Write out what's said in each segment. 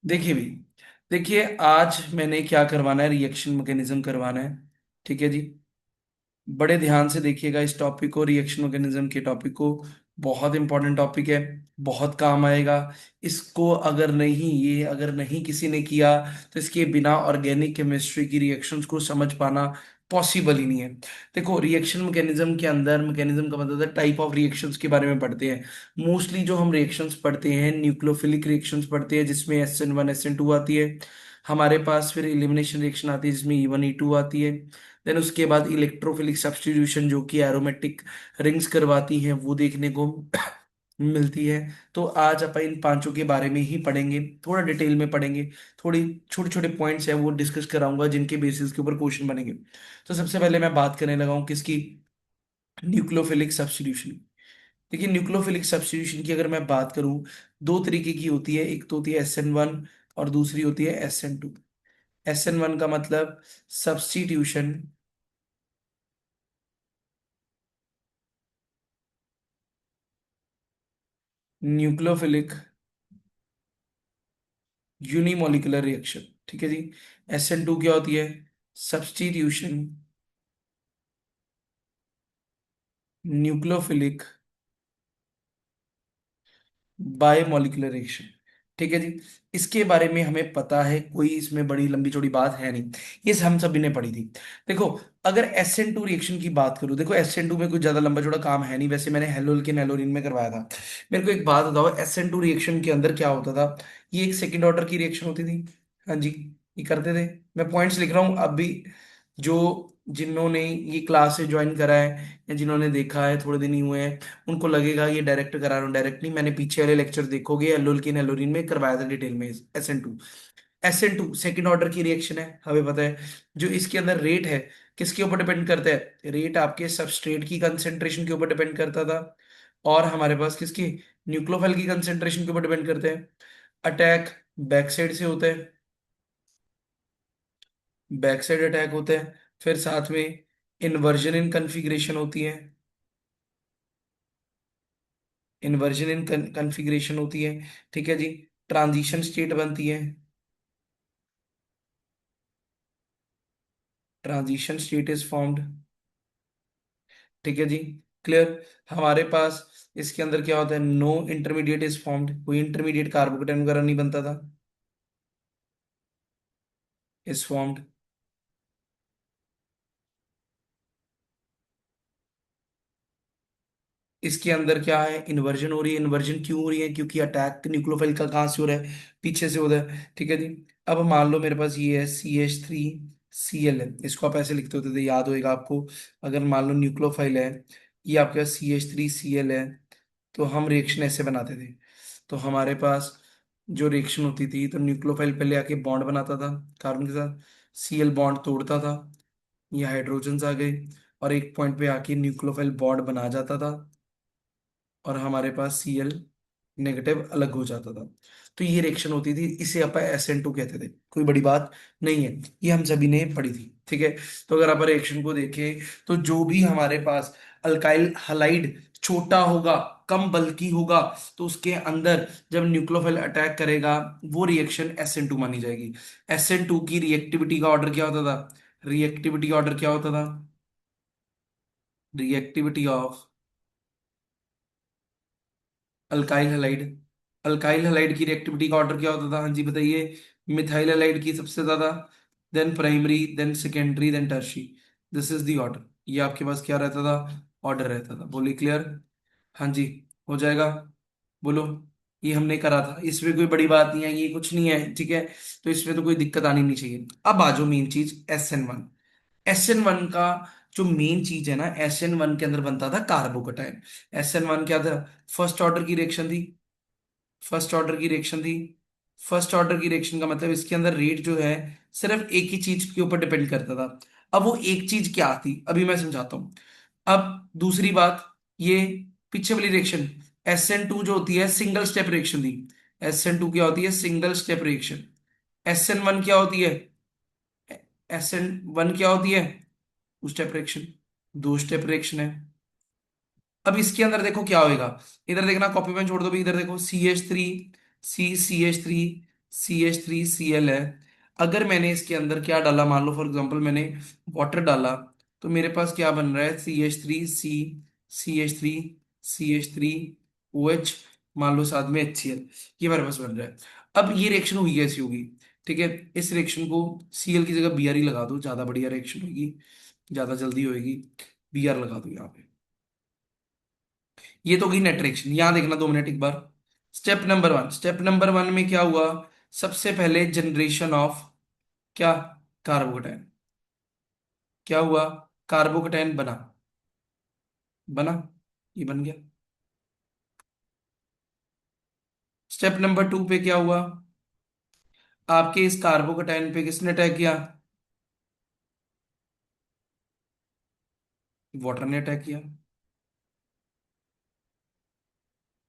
देखिए भी, देखिए आज मैंने क्या करवाना है, रिएक्शन मैकेनिज्म करवाना है। ठीक है जी। बड़े ध्यान से देखिएगा इस टॉपिक को, रिएक्शन मैकेनिज्म के टॉपिक को। बहुत इंपॉर्टेंट टॉपिक है, बहुत काम आएगा। इसको अगर नहीं किसी ने किया तो इसके बिना ऑर्गेनिक केमिस्ट्री की रिएक्शंस को समझ पाना पॉसिबल ही नहीं है। देखो, रिएक्शन मैकेनिज्म के अंदर, मैकेनिज्म का मतलब है टाइप ऑफ रिएक्शंस के बारे में पढ़ते हैं। मोस्टली जो हम रिएक्शंस पढ़ते हैं, न्यूक्लियोफिलिक रिएक्शंस पढ़ते हैं जिसमें SN1 SN2 आती है। हमारे पास फिर एलिमिनेशन रिएक्शन आती है जिसमें E1 E2 आती है। देन उसके बाद इलेक्ट्रोफिलिक सब्स्टिट्यूशन जो कि एरोमेटिक रिंग्स करवाती हैं, वो देखने को मिलती है। तो आज अपन इन पांचों के बारे में ही पढ़ेंगे, थोड़ा डिटेल में पढ़ेंगे। थोड़ी छोटे छोटे पॉइंट्स हैं वो डिस्कस कराऊंगा जिनके बेसिस के ऊपर क्वेश्चन बनेंगे। तो सबसे पहले मैं बात करने लगा हूँ किसकी, न्यूक्लियोफिलिक सब्स्टिट्यूशन। देखिए, न्यूक्लियोफिलिक सब्स्टिट्यूशन की अगर मैं बात करूं, दो तरीके की होती है। एक तो होती है SN1 और दूसरी होती है SN2। SN1 का मतलब सब्स्टिट्यूशन न्यूक्लियोफिलिक यूनिमोलिकुलर रिएक्शन। ठीक है जी। SN2 क्या होती है, सब्स्टिट्यूशन न्यूक्लियोफिलिक बायोमोलिकुलर रिएक्शन। ठीक है जी। इसके बारे में हमें पता है, कोई इसमें बड़ी लंबी चौड़ी बात है नहीं, ये हम सभी ने पढ़ी थी। देखो, अगर SN2 रिएक्शन की बात करूं, देखो SN2 में कुछ ज्यादा लंबा चौड़ा काम है नहीं, वैसे मैंने हेलोल के नेलोरिन में करवाया था। मेरे को एक बात बताओ, SN2 रिएक्शन के अंदर क्या होता था। ये एक सेकेंड ऑर्डर की रिएक्शन होती थी। हाँ जी, ये करते थे। मैं पॉइंट्स लिख रहा हूँ अब भी। जो जिन्होंने ये क्लास से ज्वाइन करा है या जिन्होंने देखा है, थोड़े दिन ही हुए हैं, उनको लगेगा ये डायरेक्ट करा रहा हूँ। डायरेक्ट नहीं, मैंने पीछे वाले लेक्चर देखोगे, एल्लोल की एलोरीन में करवाया था डिटेल में। SN2 सेकंड ऑर्डर की रिएक्शन है, हमें पता है। जो इसके अंदर रेट है, किसके ऊपर डिपेंड करता है, रेट आपके सबस्ट्रेट की कंसेंट्रेशन के ऊपर डिपेंड करता था। और हमारे पास किसकी, न्यूक्लियोफाइल की कंसेंट्रेशन के ऊपर डिपेंड करते हैं। अटैक बैक साइड से होता है, बैक साइड अटैक होता है। फिर साथ में इन्वर्जन इन कन्फिग्रेशन होती है, इन्वर्जन इन कन्फिग्रेशन होती है। ठीक है जी। ट्रांजिशन स्टेट बनती है, ट्रांजिशन स्टेट इज फॉर्म्ड। ठीक है जी। क्लियर। हमारे पास इसके अंदर क्या होता है, नो इंटरमीडिएट इज फॉर्म्ड, कोई इंटरमीडिएट कार्बोकेटाइन वगैरह नहीं बनता था, इज फॉर्म्ड। इसके अंदर क्या है, इन्वर्जन हो रही है। इन्वर्जन क्यों हो रही है, क्योंकि अटैक न्यूक्लियोफाइल का कहाँ से हो रहा है, पीछे से हो रहा है। ठीक है जी। अब मान लो मेरे पास ये है CH3Cl है, इसको आप ऐसे लिखते होते थे, याद होएगा आपको। अगर मान लो न्यूक्लियोफाइल है, ये आपके पास CH3Cl है, तो हम रिएक्शन ऐसे बनाते थे। तो हमारे पास जो रिएक्शन होती थी, तो न्यूक्लियोफाइल पहले आके बॉन्ड बनाता था कार्बन के साथ, Cl बॉन्ड तोड़ता था, ये हाइड्रोजन आ गए, और एक पॉइंट पे आके न्यूक्लियोफाइल बॉन्ड बना जाता था, और हमारे पास Cl नेगेटिव अलग हो जाता था। तो ये रिएक्शन होती थी, इसे अपन SN2 कहते थे। कोई बड़ी बात नहीं है, ये हम सभी ने पढ़ी थी। ठीक है। तो अगर अपन रिएक्शन को देखें, तो जो भी हमारे पास अल्काइल हलाइड छोटा होगा, कम बल्की होगा, तो उसके अंदर जब न्यूक्लियोफाइल अटैक करेगा, वो रिएक्शन SN2 मानी जाएगी। SN2 की रिएक्टिविटी का ऑर्डर क्या होता था, रिएक्टिविटी ऑर्डर क्या होता था, reactivity of alkyl halide. Alkyl halide की रिएक्टिविटी का ऑर्डर क्या होता था, हाँ जी बताइए। मिथाइल हलाइड की सबसे ज्यादा, then primary, then secondary, then tertiary. This is the order. ये आपके पास क्या रहता था, ऑर्डर रहता था। बोलिए, क्लियर। हाँ जी, हो जाएगा। बोलो। ये हमने करा था, इसमें कोई बड़ी बात नहीं है, ये कुछ नहीं है। ठीक है। तो इसमें तो कोई दिक्कत आनी नहीं चाहिए। अब आ जाओ मेन चीज, SN1। SN1 का जो मेन चीज है ना, SN1 के अंदर बनता था कार्बोकेटाइन। SN1 क्या था, फर्स्ट ऑर्डर की रिएक्शन थी, फर्स्ट ऑर्डर की रिएक्शन थी। फर्स्ट ऑर्डर की रिएक्शन का मतलब इसके अंदर रेट जो है, सिर्फ एक ही चीज के ऊपर डिपेंड करता था। अब वो एक चीज क्या थी, अभी मैं समझाता हूँ। अब दूसरी बात, ये पीछे वाली रिएक्शन SN2 जो होती है, सिंगल स्टेप रिएक्शन थी। SN2 क्या होती है, सिंगल स्टेप रिएक्शन। SN1 क्या होती है, SN1 क्या होती है, टू स्टेप रिएक्शन, दो स्टेप रिएक्शन है। अब इसके अंदर देखो क्या होएगा, इधर देखना, कॉपी पेन छोड़ दो भी, इधर देखो CH3 CH3 CH3Cl है। अगर मैंने इसके अंदर क्या डाला, मान लो फॉर एग्जांपल मैंने वाटर डाला, तो मेरे पास क्या बन रहा है, CH3 CH3 मान लो साथ में HCl, ये हमारे पास बन रहा है। अब ये रिएक्शन हुई कैसी होगी? ठीक है, इस रिएक्शन को Cl की जगह Br ही लगा दो, ज्यादा बढ़िया रिएक्शन होगी, ज्यादा जल्दी होगी। Br लगा दो यहाँ पे। ये तो गई नेट रिएक्शन, यहाँ देखना 2 मिनट एक बार। स्टेप नंबर 1 में क्या हुआ? सबसे पहले जनरेशन ऑफ क्या, कार्बोकैटायन। क्या हुआ? कार्बोकैटायन बना, बना, ये बन गया। स्टेप नंबर 2 पे क्या हुआ? आपके इस कार्बोकैटायन पे किसने अटैक किया? वाटर ने अटैक किया।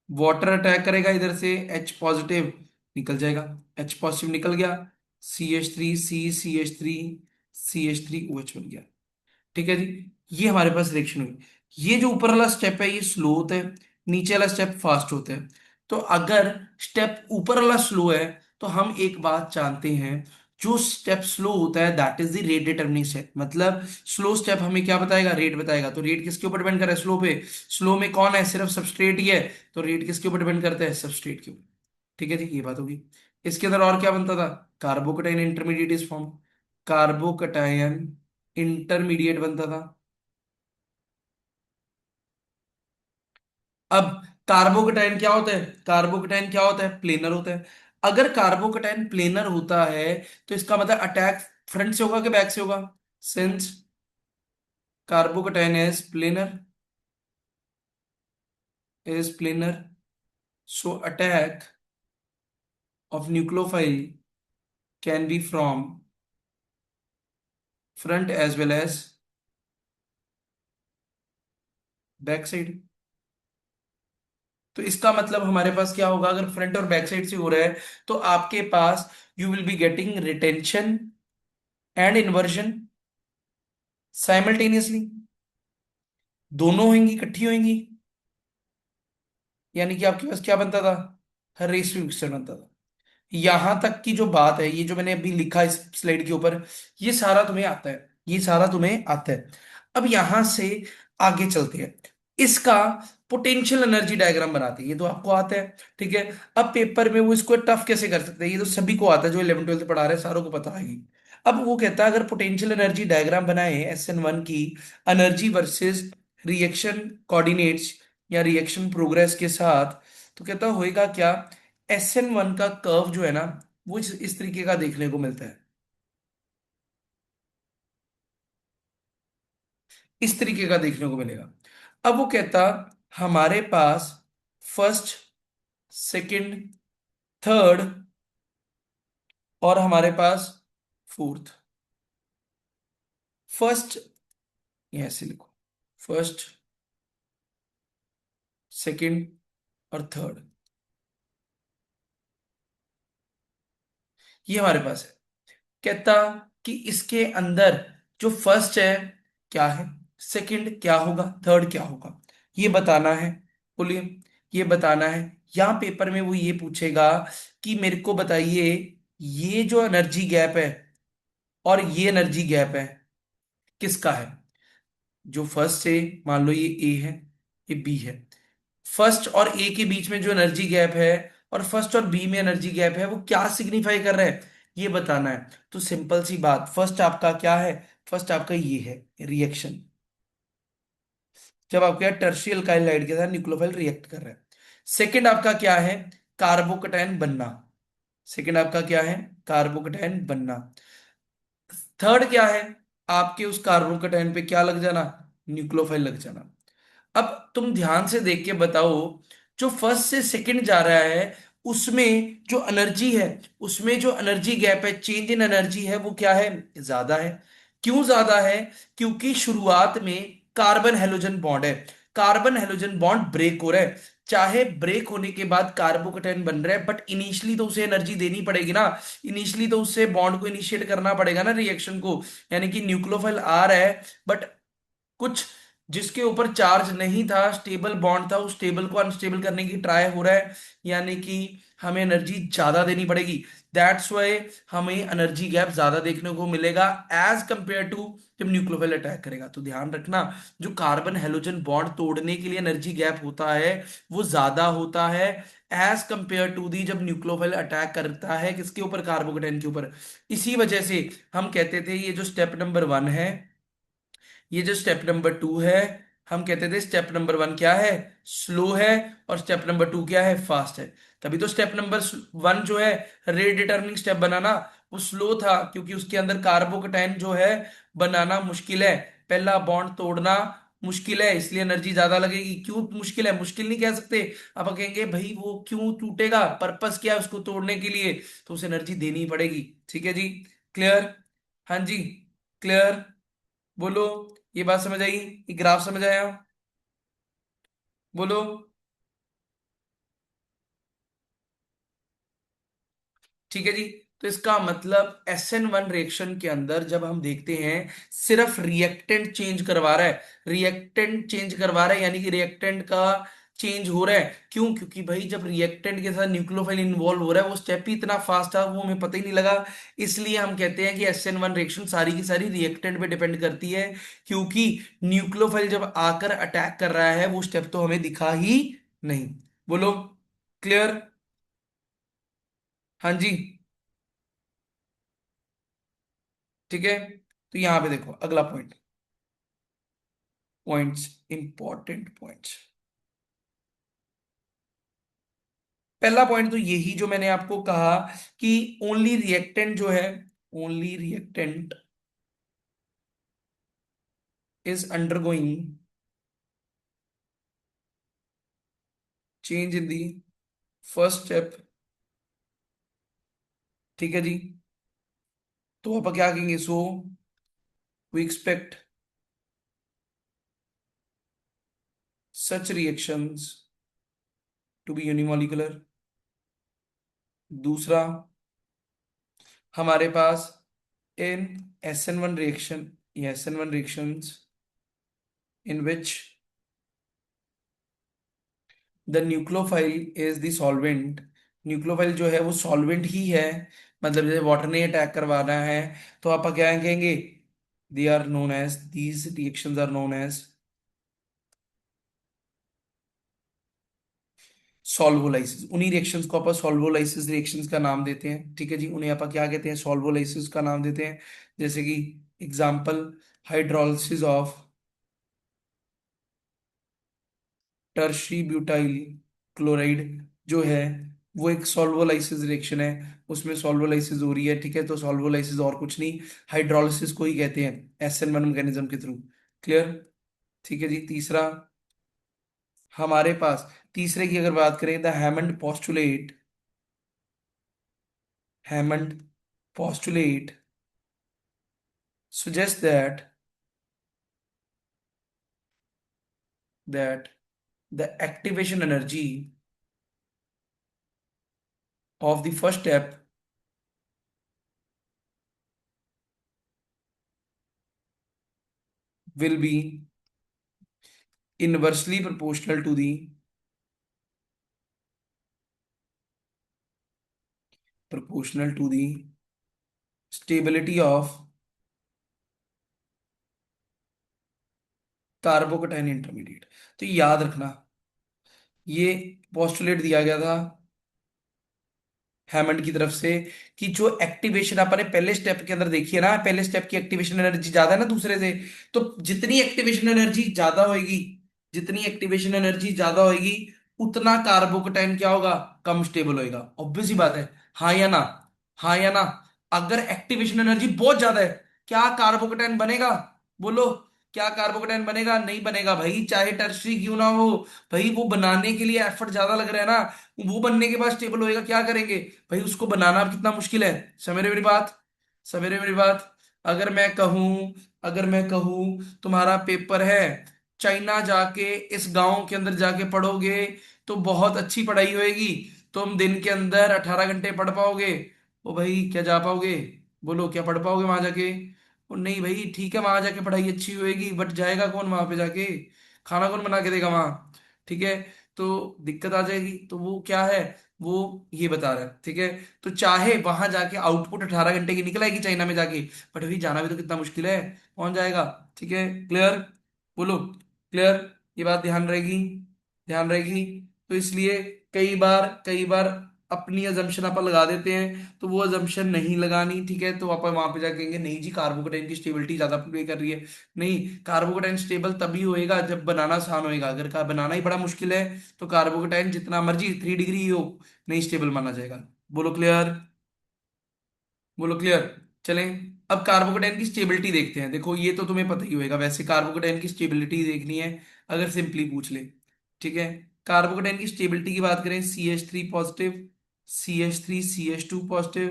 वाटर अटैक करेगा इधर से, H पॉजिटिव निकल जाएगा, H पॉजिटिव निकल गया, CH3 CH3 बन गया। ठीक है जी, ये हमारे पास रिएक्शन हुई। ये जो ऊपर वाला स्टेप है ये स्लो होता है, नीचे वाला स्टेप फास्ट होता है। तो अगर स्टेप ऊपर वाला स्लो है, तो हम एक बात जानते हैं, जो स्टेप स्लो होता है that is the rate determining step. मतलब स्लो स्टेप हमें क्या बताएगा? रेट बताएगा। तो रेट किसके ऊपर डिपेंड कर रहा है? स्लो पे। स्लो में कौन है? सिर्फ सबस्ट्रेट ही है। तो रेट किसके ऊपर डिपेंड करता है? सबस्ट्रेट के ऊपर। ठीक है जी, ये बात होगी। इसके अंदर और क्या बनता था? कार्बोकटाइन इंटरमीडिएट इज फॉर्म, कार्बोकटाइन इंटरमीडिएट बनता था। अब कार्बोकटाइन क्या होता है? कार्बोकटाइन क्या होता है? प्लेनर होता है। अगर कार्बोकटाइन प्लेनर होता है, तो इसका मतलब अटैक फ्रंट से होगा कि बैक से होगा? Since carbocation is planar, so attack of nucleophile can be from front as well as back side. तो इसका मतलब हमारे पास क्या होगा? अगर फ्रंट और बैक साइड से हो रहा है, तो आपके पास you will be getting retention and inversion simultaneously, दोनों होंगी, इकट्ठी होंगी। यानी कि आपके पास क्या बनता था? हर रेस मिक्सचर बनता था। यहां तक की जो बात है, ये जो मैंने अभी लिखा इस स्लाइड के ऊपर, ये सारा तुम्हें आता है, ये सारा तुम्हें आता है। अब यहां से आगे चलते हैं, इसका पोटेंशियल एनर्जी डायग्राम बनाते हैं। ये तो आपको आता है, ठीक है। अब पेपर में वो इसको टफ कैसे कर सकते हैं? ये तो सभी को आता है, जो 11वीं 12वीं पढ़ा रहे हैं सारों को पता है। अब वो कहता है अगर पोटेंशियल एनर्जी डायग्राम बनाए SN1 की, एनर्जी वर्सेस रिएक्शन कोऑर्डिनेट्स या रिएक्शन प्रोग्रेस के साथ, तो कहता होएगा क्या? SN1 का कर्व जो है ना, वो इस तरीके का देखने को मिलता है, इस तरीके का देखने को मिलेगा। अब वो कहता हमारे पास फर्स्ट, सेकंड, थर्ड और हमारे पास फोर्थ। फर्स्ट, ये ऐसे लिखो, फर्स्ट, सेकंड और थर्ड, ये हमारे पास है। कहता कि इसके अंदर जो फर्स्ट है क्या है, सेकंड क्या होगा, थर्ड क्या होगा, ये बताना है। बोलिए, ये बताना है। यहां पेपर में वो ये पूछेगा कि मेरे को बताइए, ये जो एनर्जी गैप है और ये एनर्जी गैप है किसका है? जो फर्स्ट से, मान लो ये ए है, ये बी है, फर्स्ट और ए के बीच में जो एनर्जी गैप है और फर्स्ट और बी में एनर्जी गैप है, वो क्या सिग्निफाई कर रहा है, ये बताना है। तो सिंपल सी बात, फर्स्ट आपका क्या है? फर्स्ट आपका ये है रिएक्शन, जब आपका टर्शियल अल्काइल के साथ न्यूक्लियोफाइल रिएक्ट कर रहा है। सेकंड आपका क्या है? कार्बोकैटायन बनना। सेकंड आपका क्या है? कार्बोकैटायन बनना। थर्ड क्या है? आपके उस कार्बोकैटायन पे क्या लग जाना? न्यूक्लियोफाइल लग जाना। अब तुम ध्यान से देख के बताओ, जो फर्स्ट से सेकंड जा रहा है, उसमें जो एनर्जी है, उसमें जो एनर्जी गैप है, चेंज इन एनर्जी है, वो क्या है? ज्यादा है। क्यों ज्यादा है? क्योंकि शुरुआत में कार्बन हेलोजन बॉन्ड है, कार्बन हेलोजन बॉन्ड ब्रेक हो रहा है। चाहे ब्रेक होने के बाद कार्बोकैटायन बन रहा है, बट इनिशियली तो उसे एनर्जी देनी पड़ेगी ना। इनिशियली तो उससे बॉन्ड को इनिशिएट करना पड़ेगा ना रिएक्शन को। यानी कि न्यूक्लियोफाइल आ रहा है, बट कुछ जिसके ऊपर चार्ज नहीं था, स्टेबल बॉन्ड था, उस स्टेबल को अनस्टेबल करने की ट्राई हो रहा है। यानी कि हमें एनर्जी ज्यादा देनी पड़ेगी। दैट्स वाई हमें एनर्जी गैप ज्यादा देखने को मिलेगा एज कंपेयर टू जब न्यूक्लियोफाइल अटैक करेगा। तो ध्यान रखना, जो कार्बन हेलोजन बॉन्ड तोड़ने के लिए एनर्जी गैप होता है वो ज्यादा होता है एज कंपेयर टू दी जब न्यूक्लियोफाइल अटैक करता है किसके ऊपर, कार्बोकेटाइन के ऊपर। इसी वजह से हम कहते थे ये जो स्टेप नंबर 1 है, ये जो स्टेप नंबर 2 है, हम कहते थे स्टेप नंबर 1 क्या है, स्लो है, और स्टेप नंबर 2 क्या है, फास्ट है। तभी तो स्टेप नंबर 1 जो है, रेट डिटर्मिनिंग स्टेप बनाना, वो स्लो था क्योंकि उसके अंदर कार्बोकेटाइन जो है बनाना मुश्किल है, पहला बॉन्ड तोड़ना मुश्किल है, इसलिए एनर्जी ज्यादा लगेगी। क्यों मुश्किल है, मुश्किल नहीं कह सकते, आप कहेंगे भाई वो क्यों टूटेगा, पर्पस क्या है उसको तोड़ने के लिए, तो उसे एनर्जी देनी पड़ेगी। ठीक है जी, क्लियर। हाँ जी, क्लियर। बोलो, ये बात समझ आई, ये ग्राफ समझ आया, बोलो। ठीक है जी। तो इसका मतलब SN1 रिएक्शन के अंदर जब हम देखते हैं सिर्फ रिएक्टेंट चेंज करवा रहा है, रिएक्टेंट चेंज करवा रहा है, यानी कि रिएक्टेंट का चेंज हो रहा है। क्यों? क्योंकि भाई जब रिएक्टेंट के साथ न्यूक्लियोफाइल इन्वॉल्व हो रहा है वो स्टेप ही इतना फास्ट था वो हमें पता ही नहीं लगा। इसलिए हम कहते हैं कि SN1 रिएक्शन सारी की सारी रिएक्टेंट पे डिपेंड करती है, क्योंकि न्यूक्लियोफाइल जब आकर अटैक कर रहा है वो स्टेप तो हमें दिखा ही नहीं। बोलो, क्लियर। हाँ जी, ठीक है। तो यहां पे देखो अगला पॉइंट, पॉइंट्स, इंपॉर्टेंट पॉइंट्स। पहला पॉइंट तो यही जो मैंने आपको कहा कि ओनली रिएक्टेंट जो है, only reactant is undergoing change in the first step. ठीक है जी। तो आप क्या कहेंगे, so we expect such reactions to be unimolecular. दूसरा, हमारे पास इन SN1 रिएक्शन, या SN1 reactions in which the nucleophile is the solvent, nucleophile जो है वो सॉल्वेंट ही है, मतलब जैसे वाटर ने अटैक करवाना है, तो आप क्या कहेंगे, they are known as, these reactions are known as solvolysis. उन्हीं रिएक्शंस को आप सॉल्वोलाइसिस रिएक्शंस का नाम देते हैं। ठीक है जी, उन्हें आप क्या कहते हैं, सॉल्वोलाइसिस का नाम देते हैं। जैसे कि example, hydrolysis of tertiary butyl chloride जो है वो एक सॉल्वोलाइसिस रिएक्शन है, उसमें सॉल्वोलाइसिस हो रही है। ठीक है, तो सॉल्वोलाइसिस और कुछ नहीं, हाइड्रोलिसिस को ही कहते हैं SN1 मैकेनिज्म के थ्रू। क्लियर। ठीक है जी। तीसरा, हमारे पास तीसरे की अगर बात करें, the Hammond postulate, Hammond postulate suggests that the activation energy of the first step will be inversely proportional to the stability of carbocation intermediate. तो याद रखना, ये पोस्टुलेट दिया गया था हैमंड की तरफ से कि जो एक्टिवेशन आपने पहले स्टेप के अंदर देखी है ना, पहले स्टेप की एक्टिवेशन एनर्जी ज्यादा है ना दूसरे से, तो जितनी एक्टिवेशन एनर्जी ज्यादा होगी, जितनी एक्टिवेशन एनर्जी ज्यादा होगी उतना कार्बोकेटाइन क्या होगा, कम स्टेबल होएगा। ऑब्वियस ही बात है, हाँ या ना, हाँ या ना। अगर एक्टिवेशन एनर्जी बहुत ज्यादा है, क्या कार्बोकेटाइन बनेगा, बोलो, क्या कार्बोकेटाइन बनेगा, नहीं बनेगा भाई, चाहे टर्सरी क्यों ना हो। भाई वो बनाने के लिए एफर्ट ज्यादा लग रहा है ना, वो बनने के बाद स्टेबल होएगा, क्या करेंगे भाई, उसको बनाना कितना मुश्किल है। समझ रहे हो मेरी बात, समझ रहे हो मेरी बात। अगर मैं कहूं, अगर मैं कहूं तुम्हारा पेपर है, चाइना जाके इस गांव के अंदर जाके पढ़ोगे तो बहुत अच्छी पढ़ाई होएगी, तुम दिन के अंदर 18 घंटे पढ़ पाओगे, ओ भाई क्या जा पाओगे, बोलो क्या पढ़ पाओगे वहां जाके। ओ नहीं भाई, ठीक है वहां जाके पढ़ाई अच्छी होएगी बट जाएगा कौन वहां पे जाके, खाना कौन बना के देगा वहां। ठीक है, तो दिक्कत आ जाएगी। तो वो क्या है, वो ये बता रहा है, ठीक है। तो चाहे वहां जाके आउटपुट 18 घंटे की निकल आएगी चाइना में जाके, बट अभी जाना भी तो कितना मुश्किल है, कौन जाएगा। ठीक है, क्लियर, बोलो क्लियर, ये बात ध्यान रहेगी, ध्यान रहेगी। तो इसलिए कई बार अपनी अजम्पशन अपन लगा देते हैं, तो वो अजम्पशन नहीं लगानी, ठीक है। तो अपन वहां पे जाके कहेंगे नहीं जी कार्बोकेटाइन की स्टेबिलिटी ज्यादा प्ले कर रही है। नहीं, कार्बोकेटाइन स्टेबल तभी होएगा जब बनाना आसान होएगा, अगर का बनाना ही बड़ा मुश्किल है तो कार्बोकेटाइन जितना मर्जी 3 डिग्री हो, नहीं स्टेबल माना जाएगा। बोलो क्लियर, बोलो क्लियर। चलें, अब कार्बोकेटाइन की स्टेबिलिटी देखते हैं। देखो ये तो तुम्हें पता ही होगा, वैसे कार्बोकेटाइन की स्टेबिलिटी देखनी है अगर सिंपली पूछ ले, ठीक है। कार्बोकेटाइन की स्टेबिलिटी की बात करें, CH3 positive, CH3 CH2 positive,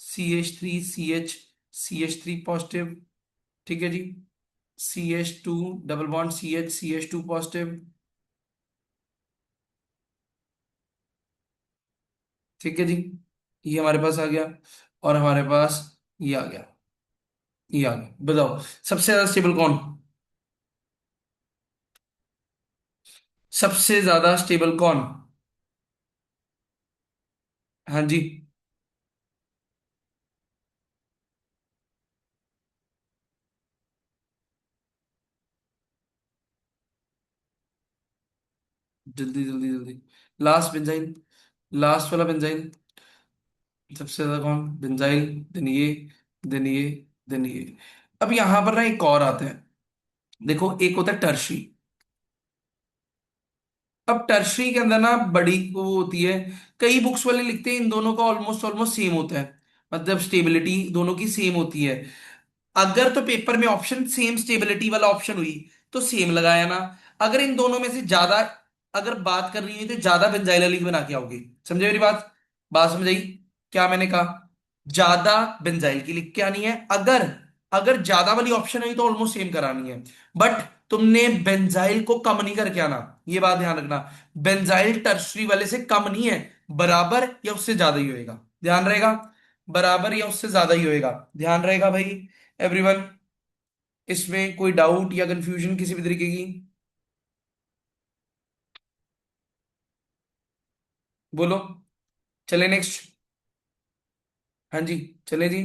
CH3 CH CH3 positive, ठीक है जी। CH2 double bond CH CH2 positive, ठीक है जी। ये हमारे पास आ गया, और हमारे पास ये आ गया, ये आ गया। बताओ सबसे ज्यादा स्टेबल कौन, सबसे ज्यादा स्टेबल कौन। हाँ जी, जल्दी जल्दी जल्दी। लास्ट बेंजाइल, लास्ट वाला बेंजाइल, सबसे ज्यादा कौन, बेंजाइल, देन ये, देन ये, देन ये। अब यहां पर ना एक और आता है, देखो एक होता है टर्शी। अब टर्शरी के अंदर ना बड़ी वो होती है, कई बुक्स वाले लिखते हैं इन दोनों का ऑलमोस्ट ऑलमोस्ट सेम होता है, मतलब स्टेबिलिटी दोनों की सेम होती है। अगर तो पेपर में ऑप्शन सेम स्टेबिलिटी वाला ऑप्शन हुई तो सेम लगाया ना, अगर इन दोनों में से ज्यादा, अगर बात कर रही है तो ज्यादा बेंजाइल वाली बना के आओगे। समझे मेरी बात, बात समझ आई क्या मैंने कहा, ज्यादा बेंजाइल की लिख के आनी है। अगर अगर ज्यादा वाली ऑप्शन हुई तो ऑलमोस्ट सेम करानी है, बट तुमने बेंजाइल को कम नहीं करके आना, ये बात ध्यान रखना। बेंजाइल टर्सरी वाले से कम नहीं है, बराबर या उससे ज्यादा ही होएगा, ध्यान रहेगा, बराबर या उससे ज्यादा ही होएगा, ध्यान रहेगा भाई एवरीवन। इसमें कोई डाउट या कंफ्यूजन किसी भी तरीके की, बोलो। चले नेक्स्ट, हाँ जी, चले जी,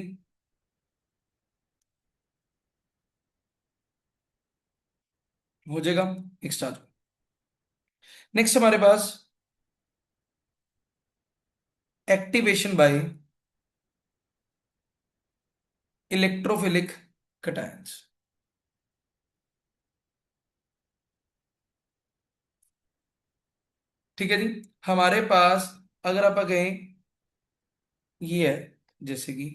हो जाएगा। नेक्स्ट आ जाओ, नेक्स्ट हमारे पास एक्टिवेशन बाय इलेक्ट्रोफिलिक कटायंस, ठीक है जी। हमारे पास अगर आप कहें ये है, जैसे कि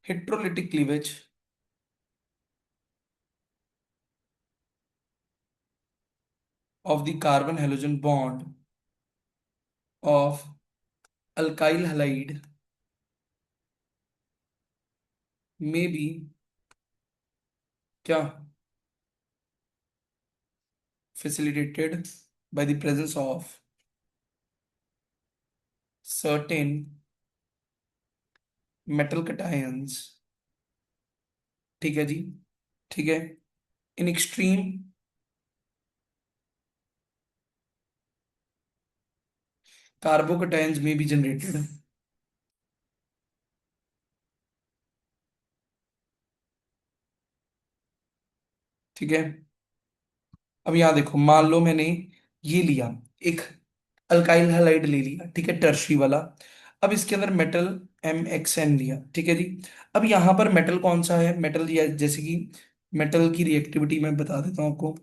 heterolytic cleavage of the carbon halogen bond of alkyl halide में बी, क्या, facilitated by the presence of certain metal cations, ठीक है जी, ठीक है, इन एक्सट्रीम कार्बोकेटायंस में भी जनरेटेड, ठीक है। अब यहां देखो, मान लो मैंने ये लिया, एक अल्काइल हैलाइड ले लिया, ठीक है, टर्शी वाला। अब इसके अंदर मेटल MXN लिया, ठीक है जी। अब यहां पर मेटल कौन सा है, मेटल जैसे कि मेटल की रिएक्टिविटी मैं बता देता हूँ आपको।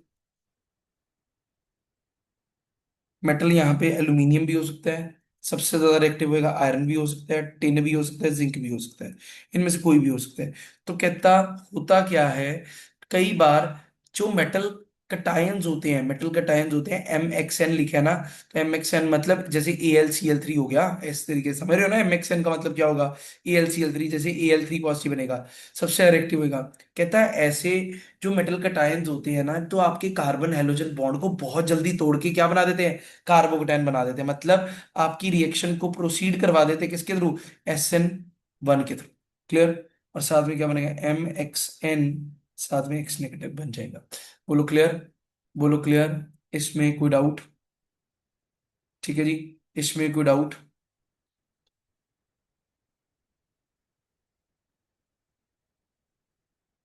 मेटल यहाँ पे एल्यूमिनियम भी हो सकता है, सबसे ज्यादा रिएक्टिव होएगा, आयरन भी हो सकता है, टिन भी हो सकता है, जिंक भी हो सकता है, इनमें से कोई भी हो सकता है। तो कहता होता क्या है, कई बार जो मेटल कटायंस होते हैं, मेटल कटायंस होते हैं, MXN लिखा है ना, तो MXN मतलब जैसे AlCl3 हो गया, इस तरीके से समझ रहे हो ना, MXN का मतलब क्या होगा, AlCl3, जैसे Al3 पॉजिटिव बनेगा, सबसे रिएक्टिव होगा। कहता है ऐसे जो मेटल कटायंस होते हैं ना, तो आपके कार्बन हेलोजन बॉन्ड को बहुत जल्दी तोड़ के क्या बना देते हैं, कार्बोकेटाइन बना देते हैं, मतलब आपकी रिएक्शन को प्रोसीड करवा देते हैं किसके थ्रू, SN1 के थ्रू, क्लियर। और साथ में क्या बनेगा, MXN, साथ में X नेगेटिव बन जाएगा। बोलो क्लियर, बोलो क्लियर, इसमें कोई डाउट। ठीक है जी, इसमें कोई डाउट?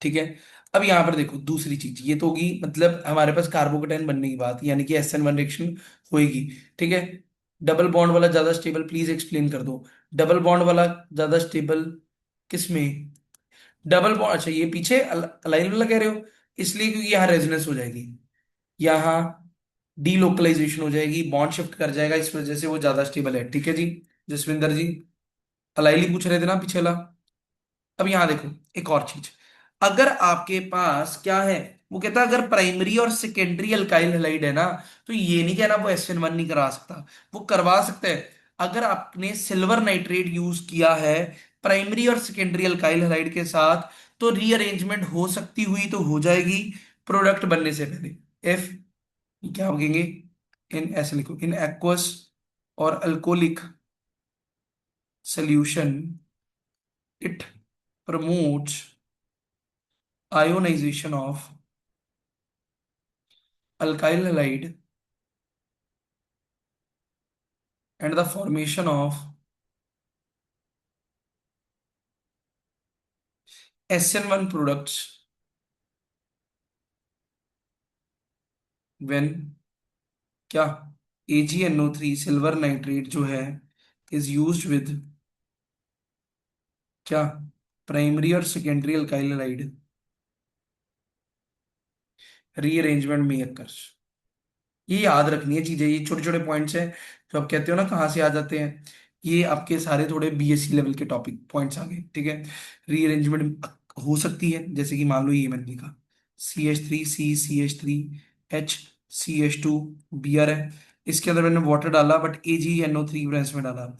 ठीक है। अब यहां पर देखो दूसरी चीज, ये तो होगी मतलब हमारे पास कार्बोकेटाइन बनने की बात, यानी कि SN1 रिएक्शन होएगी। ठीक है। डबल बॉन्ड वाला ज्यादा स्टेबल, प्लीज एक्सप्लेन कर दो। डबल बॉन्ड वाला ज्यादा स्टेबल किसमें? डबल बॉन्ड, अच्छा ये पीछे अलाइन वाला कह रहे हो, इसलिए क्योंकि यहाँ रेजोनेंस हो जाएगी, यहाँ डीलोकलाइजेशन हो जाएगी, बॉन्ड शिफ्ट कर जाएगा, इस वजह से वो ज्यादा स्टेबल है। ठीक है जी। जसविंदर जी, अलाइली पूछ रहे थे ना पीछे वाला। अब यहां देखो एक और चीज, अगर आपके पास क्या है, वो कहता है अगर प्राइमरी और सेकेंडरी अल्काइल हैलाइड है ना, तो ये नहीं कहना वो SN1 नहीं करा सकता, वो करवा सकता है। अगर आपने सिल्वर नाइट्रेट यूज किया है प्राइमरी और सेकेंडरी अल्काइल हैलाइड के साथ, तो रीअरेंजमेंट हो सकती हुई तो हो जाएगी प्रोडक्ट बनने से पहले। इफ, क्या लिखेंगे, इन, ऐसे लिखो, इन एक्वस और alcoholic solution it promotes ionization of alkyl halide and the formation of SN1 products when क्या, AgNO3 सिल्वर नाइट्रेट जो है इज यूज्ड विद क्या, प्राइमरी और सेकेंडरी अल्काइल हाइड रीअरेंजमेंट में occurs। ये याद रखनी है चीजें, ये छोटे छोटे पॉइंट्स हैं जो आप कहते हो ना कहाँ से आ जाते हैं, ये आपके सारे थोड़े BSc लेवल के टॉपिक पॉइंट्स आ गए। ठीक है। रीअरेंजमेंट हो सकती है, जैसे कि मान लो ये मैंने लिखा CH3C CH3H CH2 Br है, इसके अंदर मैंने वाटर डाला बट AgNO3 ब्रेंस में डाला।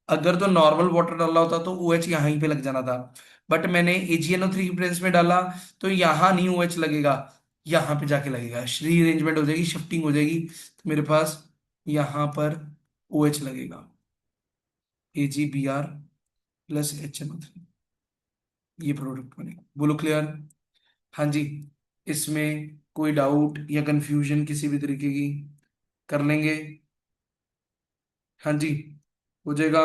अगर तो नॉर्मल वाटर डाला होता तो OH यहाँ ही पे लग जाना था, बट मैंने AgNO3 ब्रेंस में डाला, तो यहाँ नहीं OH लगेगा, यहाँ पे जाके लगेगा, रीअरेंजमेंट हो जाएगी, शिफ्टिंग हो जाएगी, तो मेरे पास यहाँ पर OH लगेगा, AgBr+HNO3, ये प्रोडक्ट बनेगा। बोलो क्लियर? हाँ जी। इसमें कोई डाउट या कंफ्यूजन किसी भी तरीके की? कर लेंगे। हाँ जी, हो जाएगा।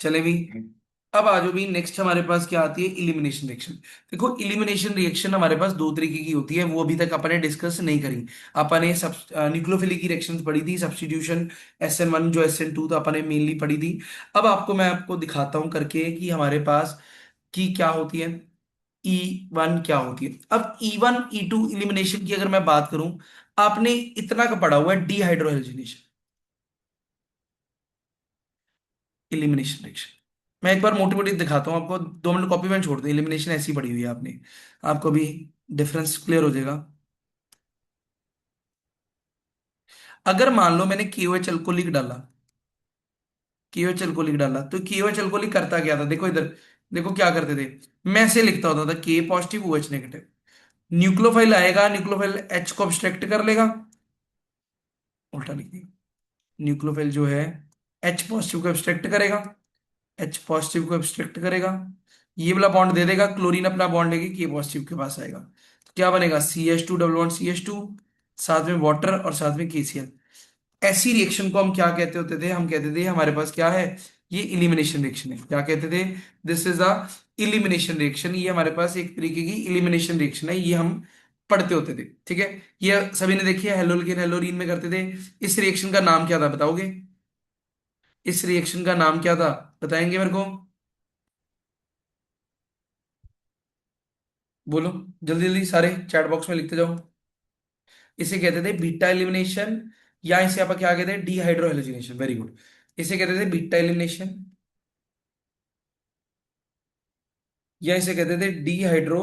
चले भी। अब आ जाओ भी, नेक्स्ट हमारे पास क्या आती है, इलिमिनेशन रिएक्शन। देखो इलिमिनेशन रिएक्शन हमारे पास दो तरीके की होती है, वो अभी तक अपन ने डिस्कस नहीं करी। अपन ने सब न्यूक्लियोफिलिक की रिएक्शंस पढ़ी थी, सब्स्टिट्यूशन SN1 जो SN2 था अपन ने मेनली पढ़ी थी। अब आपको मैं आपको दिखाता हूं करके कि हमारे पास की क्या होती है, E1 क्या होती है। अब E1 E2 इलिमिनेशन की अगर मैं बात करूं, आपने इतना का पढ़ा हुआ है, डिहाइड्रोजनेशन इलिमिनेशन रिएक्शन। मैं एक बार मोटी मोटी दिखाता हूँ आपको, 2 मिनट कॉपी में छोड़ दे, इलिमिनेशन ऐसी पड़ी हुई है आपने, आपको भी डिफरेंस क्लियर हो जाएगा। अगर मान लो मैंने KOH अल्कोहलिक डाला, KOH अल्कोहलिक डाला, तो KOH अल्कोहलिक करता क्या था, देखो इधर, देखो क्या करते थे, मैं ऐसे लिखता होता था K positive OH negative, nucleophile आएगा, न्यूक्लियोफाइल H को ऑब्स्ट्रक्ट कर लेगा, उल्टा लिख दिया, न्यूक्लियोफाइल जो है H पॉजिटिव को ऑब्स्ट्रक्ट करेगा, H पॉजिटिव को ऑब्स्ट्रक्ट करेगा, ये वाला बॉन्ड दे देगा, क्लोरीन अपना बॉन्ड लेके के पॉजिटिव के पास आएगा, तो क्या बनेगा, CH2 डबल बॉन्ड CH2, साथ में वाटर और साथ में KCl। ऐसी रिएक्शन को हम क्या कहते होते थे, हम कहते थे हमारे पास क्या है, ये इलिमिनेशन रिएक्शन है। क्या कहते थे, this is a elimination reaction, ये हमारे पास एक तरीके की इलिमिनेशन रिएक्शन है, ये हम पढ़ते होते थे। ठीक है। ये सभी ने देखी है, हेलोलिन हेलोरीन में करते थे। इस रिएक्शन का नाम क्या था बताओगे? इस रिएक्शन का नाम क्या था, बताएंगे मेरे को? बोलो जल्दी जल्दी, सारे चैट बॉक्स में लिखते जाओ। इसे कहते थे बीटा एलिमिनेशन, या इसे आप क्या कहते हैं, डीहाइड्रो हेलोजिनेशन, वेरी गुड। इसे कहते थे बीटा एलिमिनेशन, या इसे कहते थे डीहाइड्रो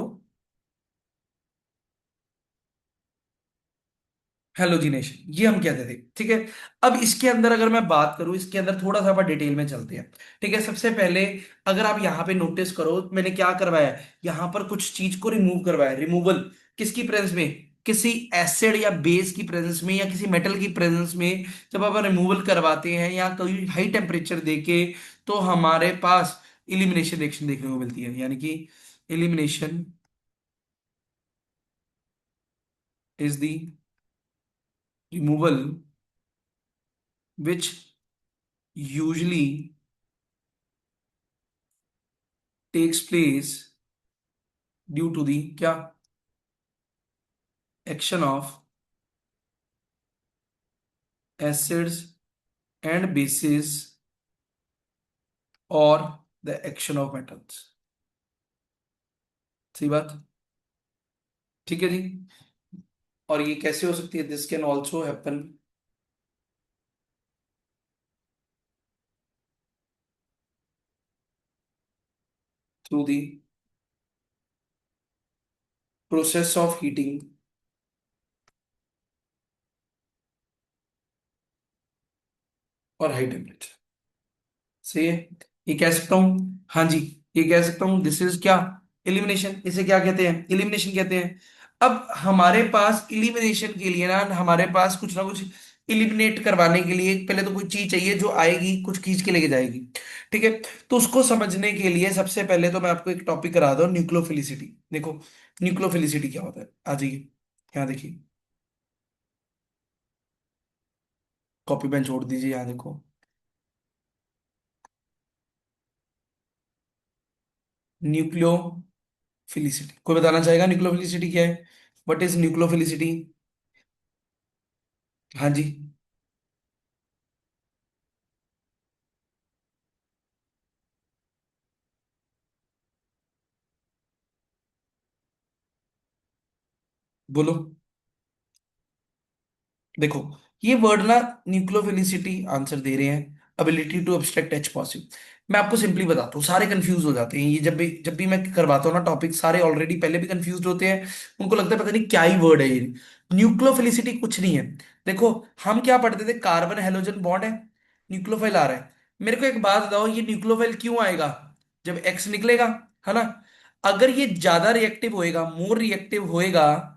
हेलोजिनेशन, ये हम कहते थे। ठीक है। अब इसके अंदर अगर मैं बात करूं, इसके अंदर थोड़ा सा अपन डिटेल में चलते हैं। ठीक है। सबसे पहले अगर आप यहां पे नोटिस करो, मैंने क्या करवाया है, यहां पर कुछ चीज को रिमूव करवाया, रिमूवल किसकी प्रेजेंस में, किसी एसिड या बेस की प्रेजेंस में, या किसी मेटल की प्रेजेंस में, जब आप रिमूवल करवाते हैं या कोई हाई टेम्परेचर देके, तो हमारे पास इलिमिनेशन रिएक्शन देखने को मिलती है, यानी कि elimination is the removal which usually takes place due to the क्या action of acids and bases or the action of metals। सही बात। ठीक है जी। और ये कैसे हो सकती है? This can also happen through the process of heating और हाई टेम्परेचर। सही है। ये कह सकता हूं, हाँ जी, ये कह सकता हूं दिस इज क्या, इलिमिनेशन। इसे क्या कहते हैं? इलिमिनेशन कहते हैं। अब हमारे पास इलिमिनेशन के लिए हमारे पास कुछ ना कुछ इलिमिनेट करवाने के लिए पहले तो कोई चीज चाहिए जो आएगी कुछ खींच के लेके जाएगी। ठीक है। तो उसको समझने के लिए सबसे पहले तो मैं आपको एक टॉपिक करा दूं, न्यूक्लियोफिलिसिटी। देखो न्यूक्लियोफिलिसिटी क्या होता है, आ जाइए यहाँ देखिए। कॉपी पेन छोड़ दीजिए, यहाँ देखो। न्यूक्लियोफिलिसिटी, कोई बताना चाहेगा न्यूक्लियोफिलिसिटी क्या है? What is nucleophilicity? हाँ जी, बोलो। देखो ये वर्ड न्यूक्लियोफिलिसिटी आंसर दे रहे हैं, ability to abstract H possible. मैं आपको सिंपली बताता हूँ, सारे कंफ्यूज हो जाते हैं ये जब भी मैं करवाता हूँ ना टॉपिक, सारे ऑलरेडी पहले भी कंफ्यूज होते हैं। उनको लगता है पता नहीं क्या ही वर्ड है ये। न्यूक्लियोफिलिसिटी कुछ नहीं है। देखो हम क्या पढ़ते थे, कार्बन हेलोजन बॉन्ड है, न्यूक्लियोफाइल आ रहा है। मेरे को एक बात बताओ, ये न्यूक्लियोफाइल क्यों आएगा? जब एक्स निकलेगा, है ना? अगर ये ज्यादा रिएक्टिव होएगा, मोर रिएक्टिव होएगा,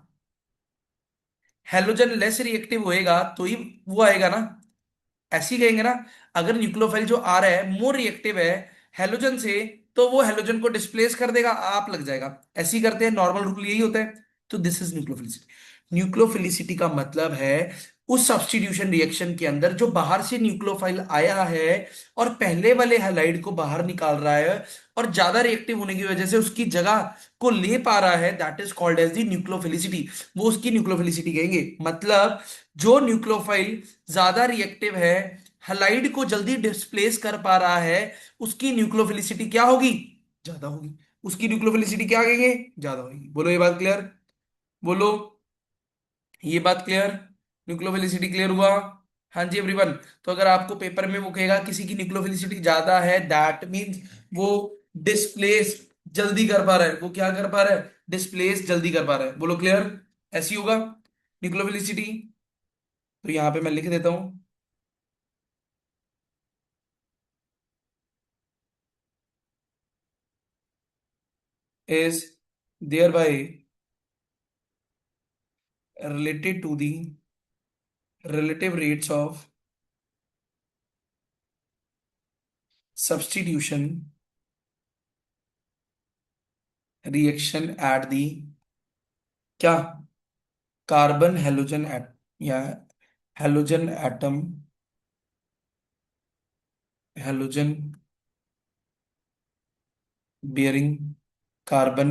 हेलोजन लेस रिएक्टिव होएगा तो ही वो आएगा ना। ऐसे ही कहेंगे ना। अगर न्यूक्लियोफाइल जो आ रहा है मोर रिएक्टिव है हेलोजन से, तो वो हेलोजन को डिस्प्लेस कर देगा, आप लग जाएगा। ऐसे ही करते हैं, नॉर्मल रूल यही होता है। तो दिस इज न्यूक्लियोफिलिसिटी। न्यूक्लियोफिलिसिटी का मतलब है उस सब्स्टिट्यूशन रिएक्शन के अंदर जो बाहर से न्यूक्लियोफाइल आया है और पहले वाले हैलाइड को बाहर निकाल रहा है, और ज्यादा रिएक्टिव होने की वजह से उसकी जगह को ले पा रहा है, that is called as the nucleophilicity. वो उसकी न्यूक्लियोफिलिसिटी कहेंगे। मतलब जो न्यूक्लियोफाइल ज्यादा रिएक्टिव है, हैलाइड को जल्दी डिस्प्लेस कर पा रहा है, उसकी न्यूक्लियोफिलिसिटी क्या होगी? ज्यादा होगी। उसकी न्यूक्लियोफिलिसिटी क्या कहेंगे? ज्यादा होगी। बोलो ये बात क्लियर? बोलो ये बात क्लियर? न्यूक्लियोफिलिसिटी क्लियर हुआ? हाँ जी एवरीवन। तो अगर आपको पेपर में वो कहेगा किसी की न्यूक्लियोफिलिसिटी ज्यादा है, दैट मीन्स वो डिस्प्लेस जल्दी कर पा रहा है। वो क्या कर पा रहा है? डिस्प्लेस जल्दी कर पा रहा है। बोलो क्लियर? ऐसी होगा न्यूक्लियोफिलिसिटी। तो यहां पे मैं लिख देता हूं, is thereby related to the relative rates of substitution reaction at the क्या, कार्बन हेलोजन एट या halogen atom, halogen bearing carbon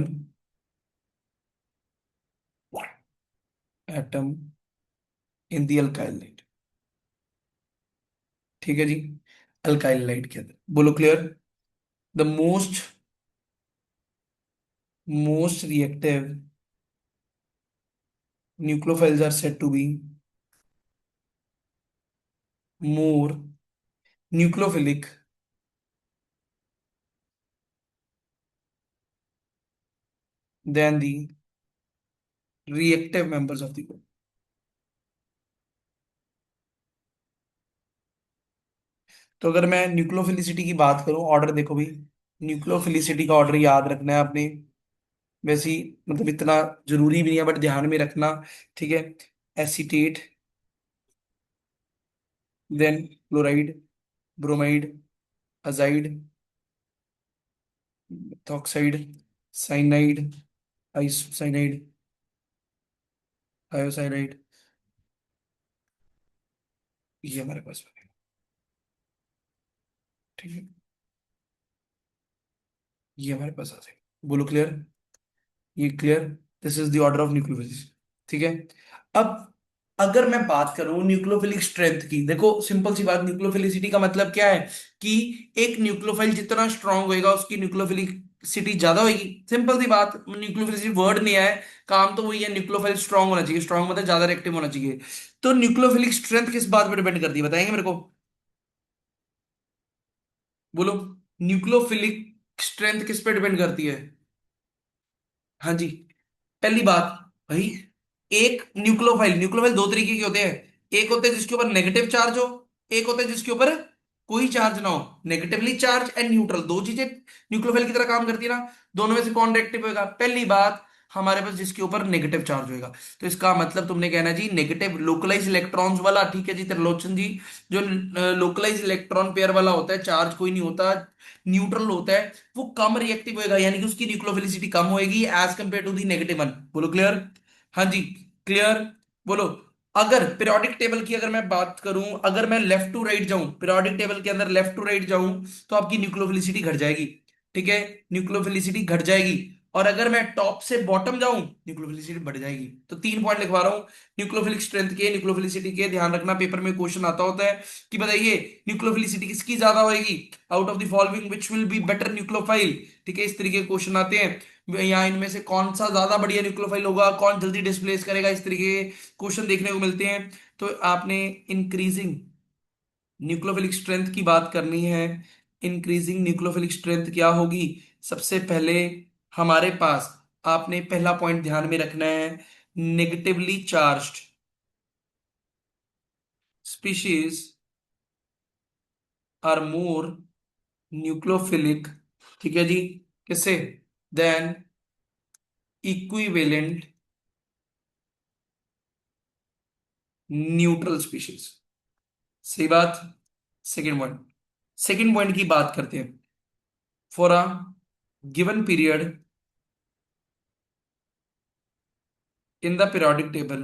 atom in the alkyl light. ठीक है जी, अल्काइल लाइट के अंदर। बोलो clear? The most reactive nucleophiles are said to be more nucleophilic than the reactive members of the group। तो अगर मैं nucleophilicity की बात करूं, ऑर्डर देखो भी, न्यूक्लियोफिलिसिटी का ऑर्डर याद रखना है आपने। वैसे ही मतलब इतना जरूरी भी नहीं है, बट ध्यान में रखना। ठीक है। Acetate, then chloride, bromide, azide, methoxide, cyanide, isocyanide, thiocyanide, ये हमारे पास बनेगा। ठीक है, ये हमारे पास आ जाएगा। बोलो क्लियर? ये clear? This is the order of nucleophilicity. ठीक है। अब अगर मैं बात करूं न्यूक्लियोफिलिक स्ट्रेंथ की, देखो सिंपल सी बात, न्यूक्लियोफिलिसिटी का मतलब क्या है कि एक न्यूक्लियोफाइल जितना स्ट्रांग होएगा उसकी न्यूक्लियोफिलिसिटी ज्यादा होगी। सिंपल सी बात, न्यूक्लियोफिलिसिटी वर्ड नहीं आया है, काम तो वही है, न्यूक्लियोफाइल स्ट्रांग होना चाहिए, स्ट्रांग मतलब ज्यादा रिएक्टिव होना चाहिए। तो न्यूक्लियोफिलिक स्ट्रेंथ किस बात पर डिपेंड करती है, बताएंगे मेरे को? बोलो, न्यूक्लियोफिलिक स्ट्रेंथ किस पे डिपेंड करती है? हाँ जी। पहली बात भाई, एक न्यूक्लियोफाइल, न्यूक्लियोफाइल दो तरीके के होते हैं। एक होते हैं जिसके ऊपर नेगेटिव चार्ज हो, एक होता है जिसके ऊपर कोई चार्ज ना हो। नेगेटिवली चार्ज एंड न्यूट्रल, दो चीजें न्यूक्लियोफाइल की तरह काम करती है ना। दोनों में से कौन रिएक्टिव होगा? पहली बात, हमारे पास जिसके ऊपर नेगेटिव चार्ज होगा। तो इसका मतलब तुमने कहना जी नेगेटिव लोकलाइज इलेक्ट्रॉन्स वाला, ठीक है जी त्रिलोचन जी। जो लोकलाइज इलेक्ट्रॉन पेयर वाला होता है, चार्ज कोई नहीं होता, न्यूट्रल होता है, वो कम रिएक्टिव होएगा, यानी कि उसकी न्यूक्लियोफिलिसिटी कम होएगी as compare to the negative one. बोलो क्लियर? हाँ जी, क्लियर। बोलो, अगर पीरियोडिक टेबल की अगर मैं बात करूं, अगर मैं लेफ्ट टू राइट जाऊं, पीरियोडिक टेबल के अंदर लेफ्ट टू राइट जाऊं, तो आपकी न्यूक्लियोफिलिसिटी घट जाएगी। ठीक है, न्यूक्लियोफिलिसिटी घट जाएगी। और अगर मैं टॉप से बॉटम जाऊं, न्यूक्लियोफिलिसिटी बढ़ जाएगी। तो 3 पॉइंट लिखवा रहा हूं, न्यूक्लियोफिलिक स्ट्रेंथ के, न्यूक्लियोफिलिसिटी के, ध्यान रखना पेपर में क्वेश्चन आता होता है कि बताइए न्यूक्लियोफिलिसिटी किसकी ज्यादा होगी, out of the following which will be better nucleophile. ठीक है, इस तरीके के क्वेश्चन आते हैं, यहाँ इनमें से कौन सा ज्यादा बढ़िया न्यूक्लियोफाइल होगा, कौन जल्दी डिस्प्लेस करेगा, इस तरीके के क्वेश्चन देखने को मिलते हैं। तो आपने इंक्रीजिंग न्यूक्लियोफिलिक स्ट्रेंथ की बात करनी है। इंक्रीजिंग न्यूक्लियोफिलिक स्ट्रेंथ क्या होगी? सबसे पहले हमारे पास, आपने पहला पॉइंट ध्यान में रखना है, negatively charged species are more nucleophilic, ठीक है जी, किससे? Then equivalent neutral species. सही बात। सेकेंड पॉइंट, सेकेंड पॉइंट की बात करते हैं। For a given period in the periodic table,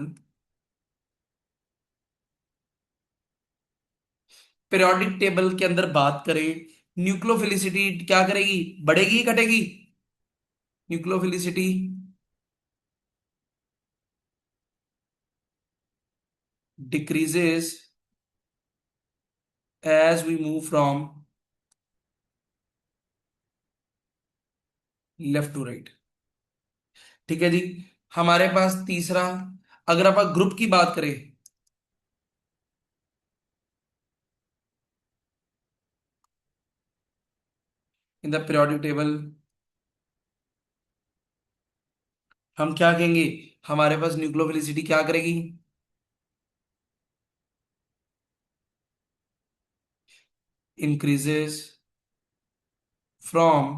periodic table के अंदर बात करें, न्यूक्लियोफिलिसिटी क्या करेगी, बढ़ेगी घटेगी? Nucleophilicity decreases as we move from left to right. ठीक है जी। हमारे पास तीसरा, अगर आप ग्रुप की बात करें, इन द पीरियोडिक टेबल, हम क्या कहेंगे? हमारे पास न्यूक्लियोफिलिसिटी क्या करेगी? Increases from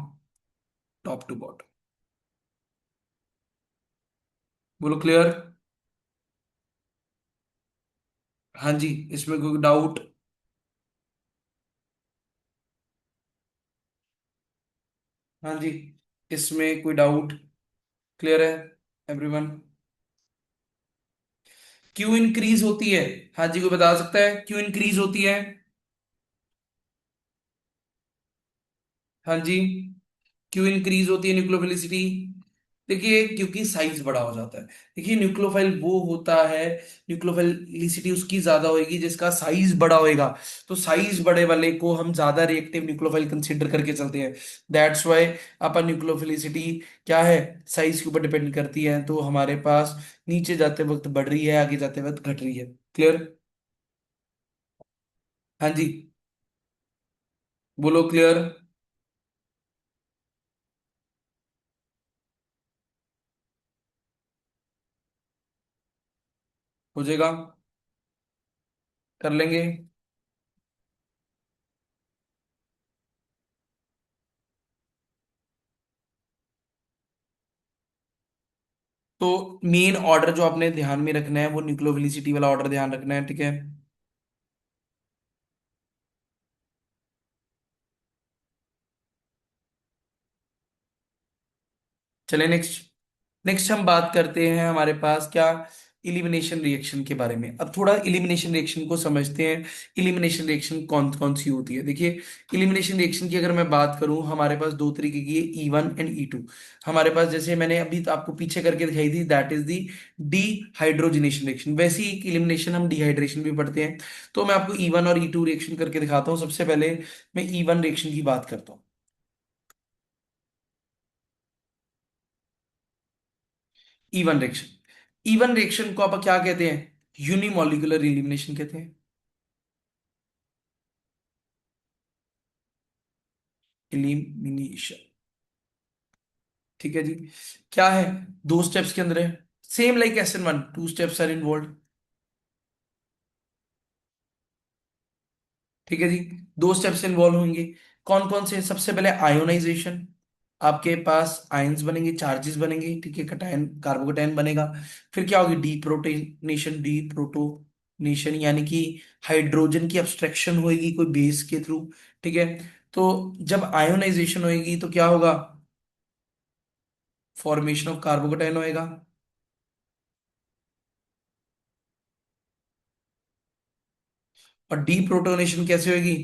top to bottom. बोलो क्लियर? हाँ जी, इसमें कोई डाउट? हाँ जी, इसमें कोई डाउट? क्लियर है एवरीवन? क्यों इंक्रीज होती है? हाँ जी, कोई बता सकता है क्यों इंक्रीज होती है? हाँ जी, क्यों इंक्रीज होती है न्यूक्लियोफिलिसिटी? देखिए क्योंकि साइज बड़ा हो जाता है। देखिए न्यूक्लियोफाइल वो होता है, न्यूक्लियोफिलिसिटी उसकी ज्यादा होगी जिसका साइज बड़ा होएगा। तो साइज बड़े वाले को हम ज्यादा रिएक्टिव न्यूक्लियोफाइल कंसीडर करके चलते हैं। दैट्स वाई अपन न्यूक्लियोफिलिसिटी क्या है, साइज के ऊपर डिपेंड करती है। तो हमारे पास नीचे जाते वक्त बढ़ रही है, आगे जाते वक्त घट रही है। क्लियर? हाँ जी, बोलो क्लियर? हो जाएगा, कर लेंगे। तो मेन ऑर्डर जो आपने ध्यान में रखना है वो न्यूक्लियोफिलिसिटी वाला ऑर्डर ध्यान रखना है, ठीक है? चले नेक्स्ट। नेक्स्ट हम बात करते हैं, हमारे पास क्या, इलिमिनेशन रिएक्शन के बारे में। अब थोड़ा इलिमिनेशन रिएक्शन को समझते हैं। इलिमिनेशन रिएक्शन कौन कौन सी होती है, देखिए। इलिमिनेशन रिएक्शन की अगर मैं बात करूं, हमारे पास दो तरीके की है, E1 एंड E2। हमारे पास जैसे मैंने अभी तो आपको पीछे करके दिखाई थी, that is the dehydrogenation reaction. वैसे ही इलिमिनेशन हम डिहाइड्रेशन भी पढ़ते हैं। तो मैं आपको E1 और E2 रिएक्शन करके दिखाता हूँ। सबसे पहले मैं E1 रिएक्शन की बात करता हूँ। E1 रिएक्शन को आप क्या कहते हैं? यूनिमोलिकुलर इलिमिनेशन कहते हैं। इलिमिनेशन, ठीक है जी। क्या है? दो स्टेप्स के अंदर है। Same like SN1, two steps are involve. ठीक है जी। दो स्टेप्स इन्वॉल्व होंगे। कौन कौन से? सबसे पहले आयोनाइजेशन। आपके पास आयंस बनेंगे, चार्जेस बनेंगे, ठीक है, कटायन कार्बोकटायन बनेगा। फिर क्या होगी? डी प्रोटोनेशन यानी कि हाइड्रोजन की abstraction होगी कोई बेस के थ्रू। ठीक है। तो जब आयोनाइजेशन होगी तो क्या होगा? फॉर्मेशन ऑफ कार्बोकटायन होएगा। और डी प्रोटोनेशन कैसे होगी?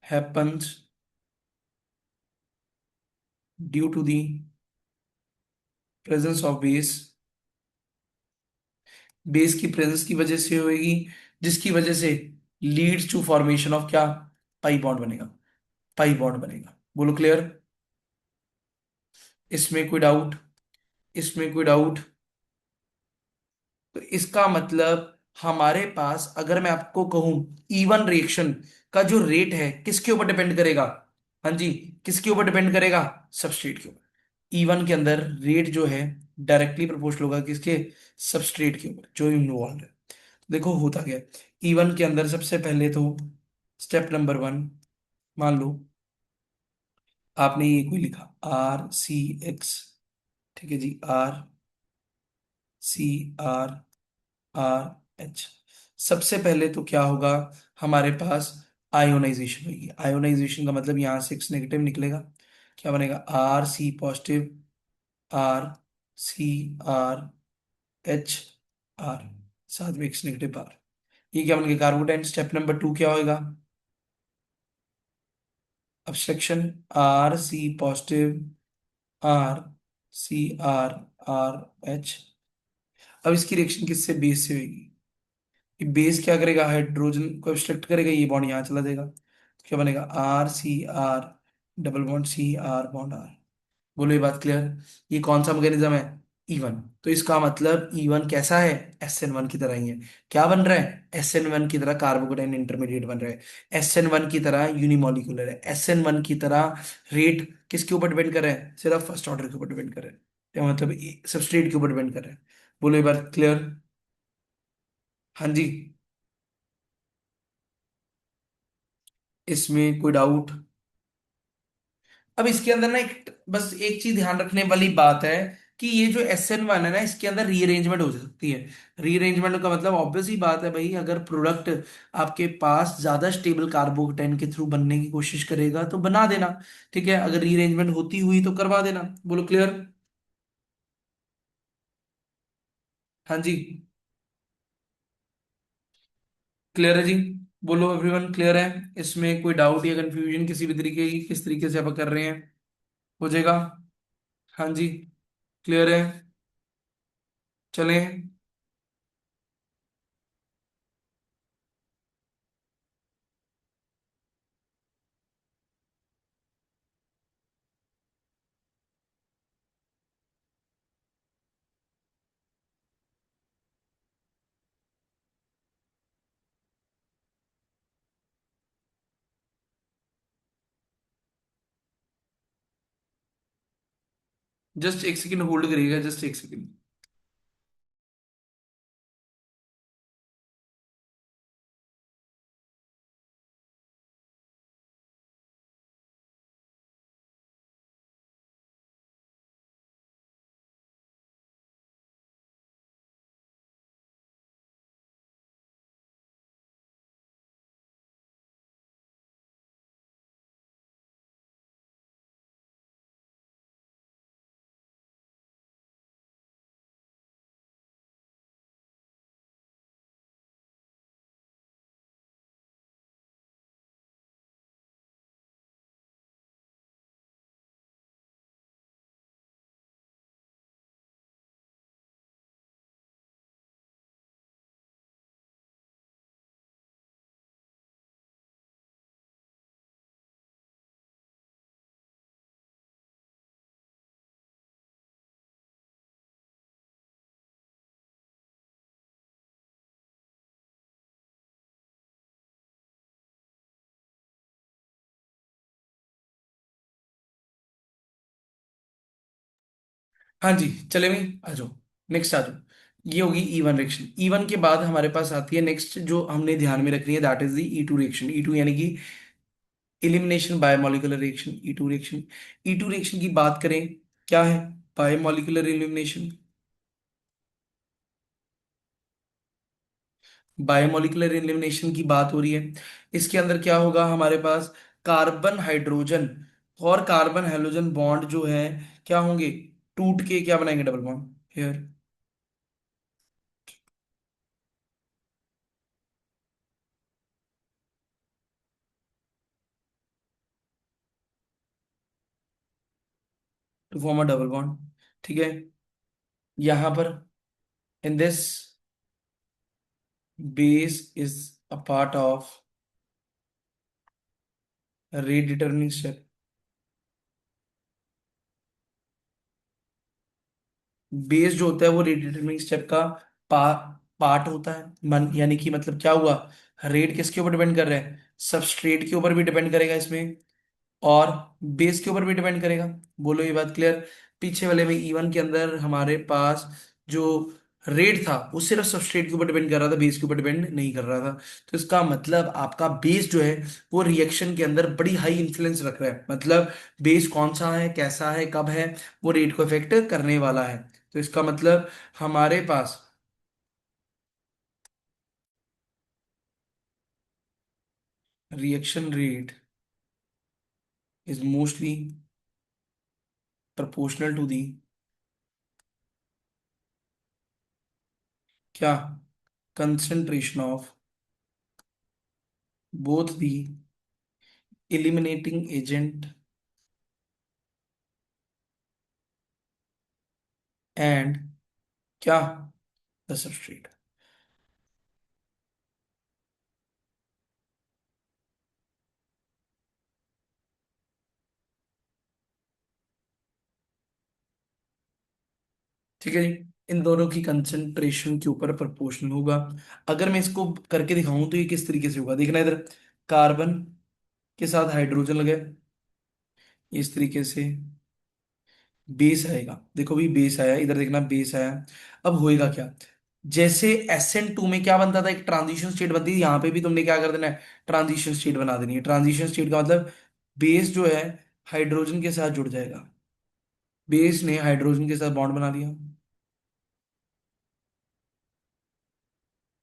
Happens due to the presence of base. Base की प्रेजेंस की वजह से होगी, जिसकी वजह से लीड्स टू फॉर्मेशन ऑफ क्या? पाई बॉन्ड बनेगा। पाई बॉन्ड बनेगा। बोलो क्लियर? इसमें कोई डाउट? इसमें कोई डाउट? तो इसका मतलब हमारे पास, अगर मैं आपको कहूं, E1 रिएक्शन का जो रेट है किसके ऊपर डिपेंड करेगा? हाँ जी, किसके ऊपर डिपेंड करेगा? सबस्ट्रेट के ऊपर। E1 के अंदर रेट जो है डायरेक्टली प्रोपोर्शनल होगा किसके? सबस्ट्रेट के ऊपर जो इन्वॉल्व है। देखो होता क्या है। E1 के अंदर सबसे पहले तो स्टेप नंबर 1, मान लो आपने ये कोई लिखा RCX। ठीक है जी, RCRRH। सबसे पहले तो क्या होगा? हमारे पास आयोनाइजेशन होगी। आयोनाइजेशन का मतलब यहां से X नेगेटिव निकलेगा। क्या बनेगा? RC पॉजिटिव, RCRH, साथ में X नेगेटिव बार। ये क्या बन गया? कार्बोटाइन। स्टेप नंबर 2 क्या होएगा? अब्स्ट्रक्शन। RC positive, RCRRH। अब इसकी रिएक्शन किससे? बेस से होगी। ये बेस क्या करेगा? हाइड्रोजन को अब्स्ट्रक्ट करेगा, ये बॉन्ड यहाँ चला जाएगा। तो क्या बनेगा? RCR, double bond CR bond R। बोलो, ये बात क्लियर? ये कौन सा मैकेनिज्म है? E1। तो इसका मतलब E1 कैसा है? SN1 की तरह ही है। क्या बन रहा है? SN1 की तरह कार्बोकेटाइन इंटरमीडिएट बन रहा है। SN1 की तरह यूनिमोलिकुलर है। SN1 की तरह रेट किसके ऊपर डिपेंड कर रहा है? सिर्फ फर्स्ट ऑर्डर के ऊपर डिपेंड कर रहा है। क्या मतलब? सबस्ट्रेट के ऊपर डिपेंड कर रहा है। बोलो, ये बात क्लियर? हाँ जी। इसमें कोई डाउट? अब इसके अंदर ना एक, बस एक चीज ध्यान रखने वाली बात है कि ये जो SN1 है ना, इसके अंदर रीअरेंजमेंट हो सकती है। रीअरेंजमेंट का मतलब ऑब्वियस ही बात है भाई, अगर प्रोडक्ट आपके पास ज्यादा स्टेबल कार्बोकेटाइन के थ्रू बनने की कोशिश करेगा तो बना देना। ठीक है, अगर रीअरेंजमेंट होती हुई तो करवा देना। बोलो क्लियर? हाँ जी, क्लियर है जी। बोलो एवरीवन, क्लियर है? इसमें कोई डाउट या कंफ्यूजन किसी भी तरीके की, किस तरीके से आप कर रहे हैं? हो जाएगा। हाँ जी, क्लियर है। चलें। जस्ट एक सेकंड होल्ड करिएगा, जस्ट एक सेकंड। हाँ जी, चले भाई आ जाओ, नेक्स्ट आ जाओ। ये होगी E1 रिएक्शन। E1 के बाद हमारे पास आती है नेक्स्ट जो हमने ध्यान में रखनी है, that is the E2 reaction. E2 यानी कि elimination biomolecular reaction, E2 reaction. E2 reaction की बात करें, क्या है? Biomolecular elimination. बायोमोलिकुलर एलिमिनेशन की बात हो रही है। इसके अंदर क्या होगा हमारे पास? कार्बन हाइड्रोजन और कार्बन हाइड्रोजन बॉन्ड जो है, क्या होंगे? टूट के क्या बनाएंगे? Double bond here, to form a double bond. ठीक है। यहां पर in this base is a part of redetermining step। Base जो होता है वो redetermining स्टेप का पा, पार्ट होता है। मन यानी कि मतलब क्या हुआ? रेट किसके ऊपर डिपेंड कर रहा है? सबस्ट्रेट के ऊपर भी डिपेंड करेगा इसमें, और बेस के ऊपर भी डिपेंड करेगा। बोलो ये बात क्लियर? पीछे वाले में E1 के अंदर हमारे पास जो रेट था वो सिर्फ सबस्ट्रेट के ऊपर डिपेंड कर रहा था, बेस के ऊपर डिपेंड नहीं कर रहा था। तो इसका मतलब आपका बेस जो है वो रिएक्शन के अंदर बड़ी हाई इन्फ्लुएंस रख रहा है। मतलब बेस कौन सा है, कैसा है, कब है, वो रेट को इफेक्ट करने वाला है। तो इसका मतलब हमारे पास reaction rate is mostly proportional to the, क्या? Concentration of both the eliminating agent and क्या? The substrate. ठीक है जी। इन दोनों की कंसंट्रेशन के ऊपर प्रोपोर्शनल होगा। अगर मैं इसको करके दिखाऊं तो ये किस तरीके से होगा, देखना इधर। कार्बन के साथ हाइड्रोजन लगे, इस तरीके से बेस आएगा। देखो भी बेस आया, इधर देखना बेस आया। अब होएगा क्या? जैसे SN2 में क्या बनता था, एक ट्रांजिशन स्टेट बनती थी, यहाँ पे भी तुमने क्या कर देना है? ट्रांजिशन स्टेट बना देनी है। ट्रांजिशन स्टेट का मतलब बेस जो है हाइड्रोजन के साथ जुड़ जाएगा। बेस ने हाइड्रोजन के साथ बॉन्ड बना लिया,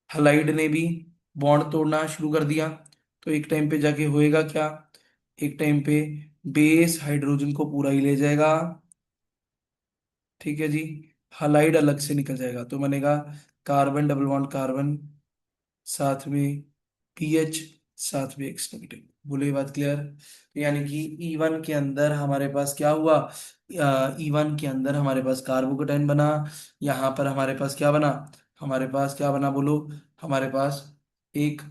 हलाइड ने भी बॉन्ड तोड़ना शुरू कर दिया। तो एक टाइम पे जाके होएगा क्या? एक टाइम पे बेस हाइड्रोजन को पूरा ही ले जाएगा। ठीक है जी। हलाइड अलग से निकल जाएगा तो बनेगा कार्बन डबल बॉन्ड कार्बन, साथ में पीएच, साथ में एक्स नेगेटिव। बोलो ये बात क्लियर? यानी कि E1 के अंदर हमारे पास क्या हुआ? E1 के अंदर हमारे पास कार्बोकेटाइन बना। यहाँ पर हमारे पास क्या बना? हमारे पास क्या बना बोलो? हमारे पास एक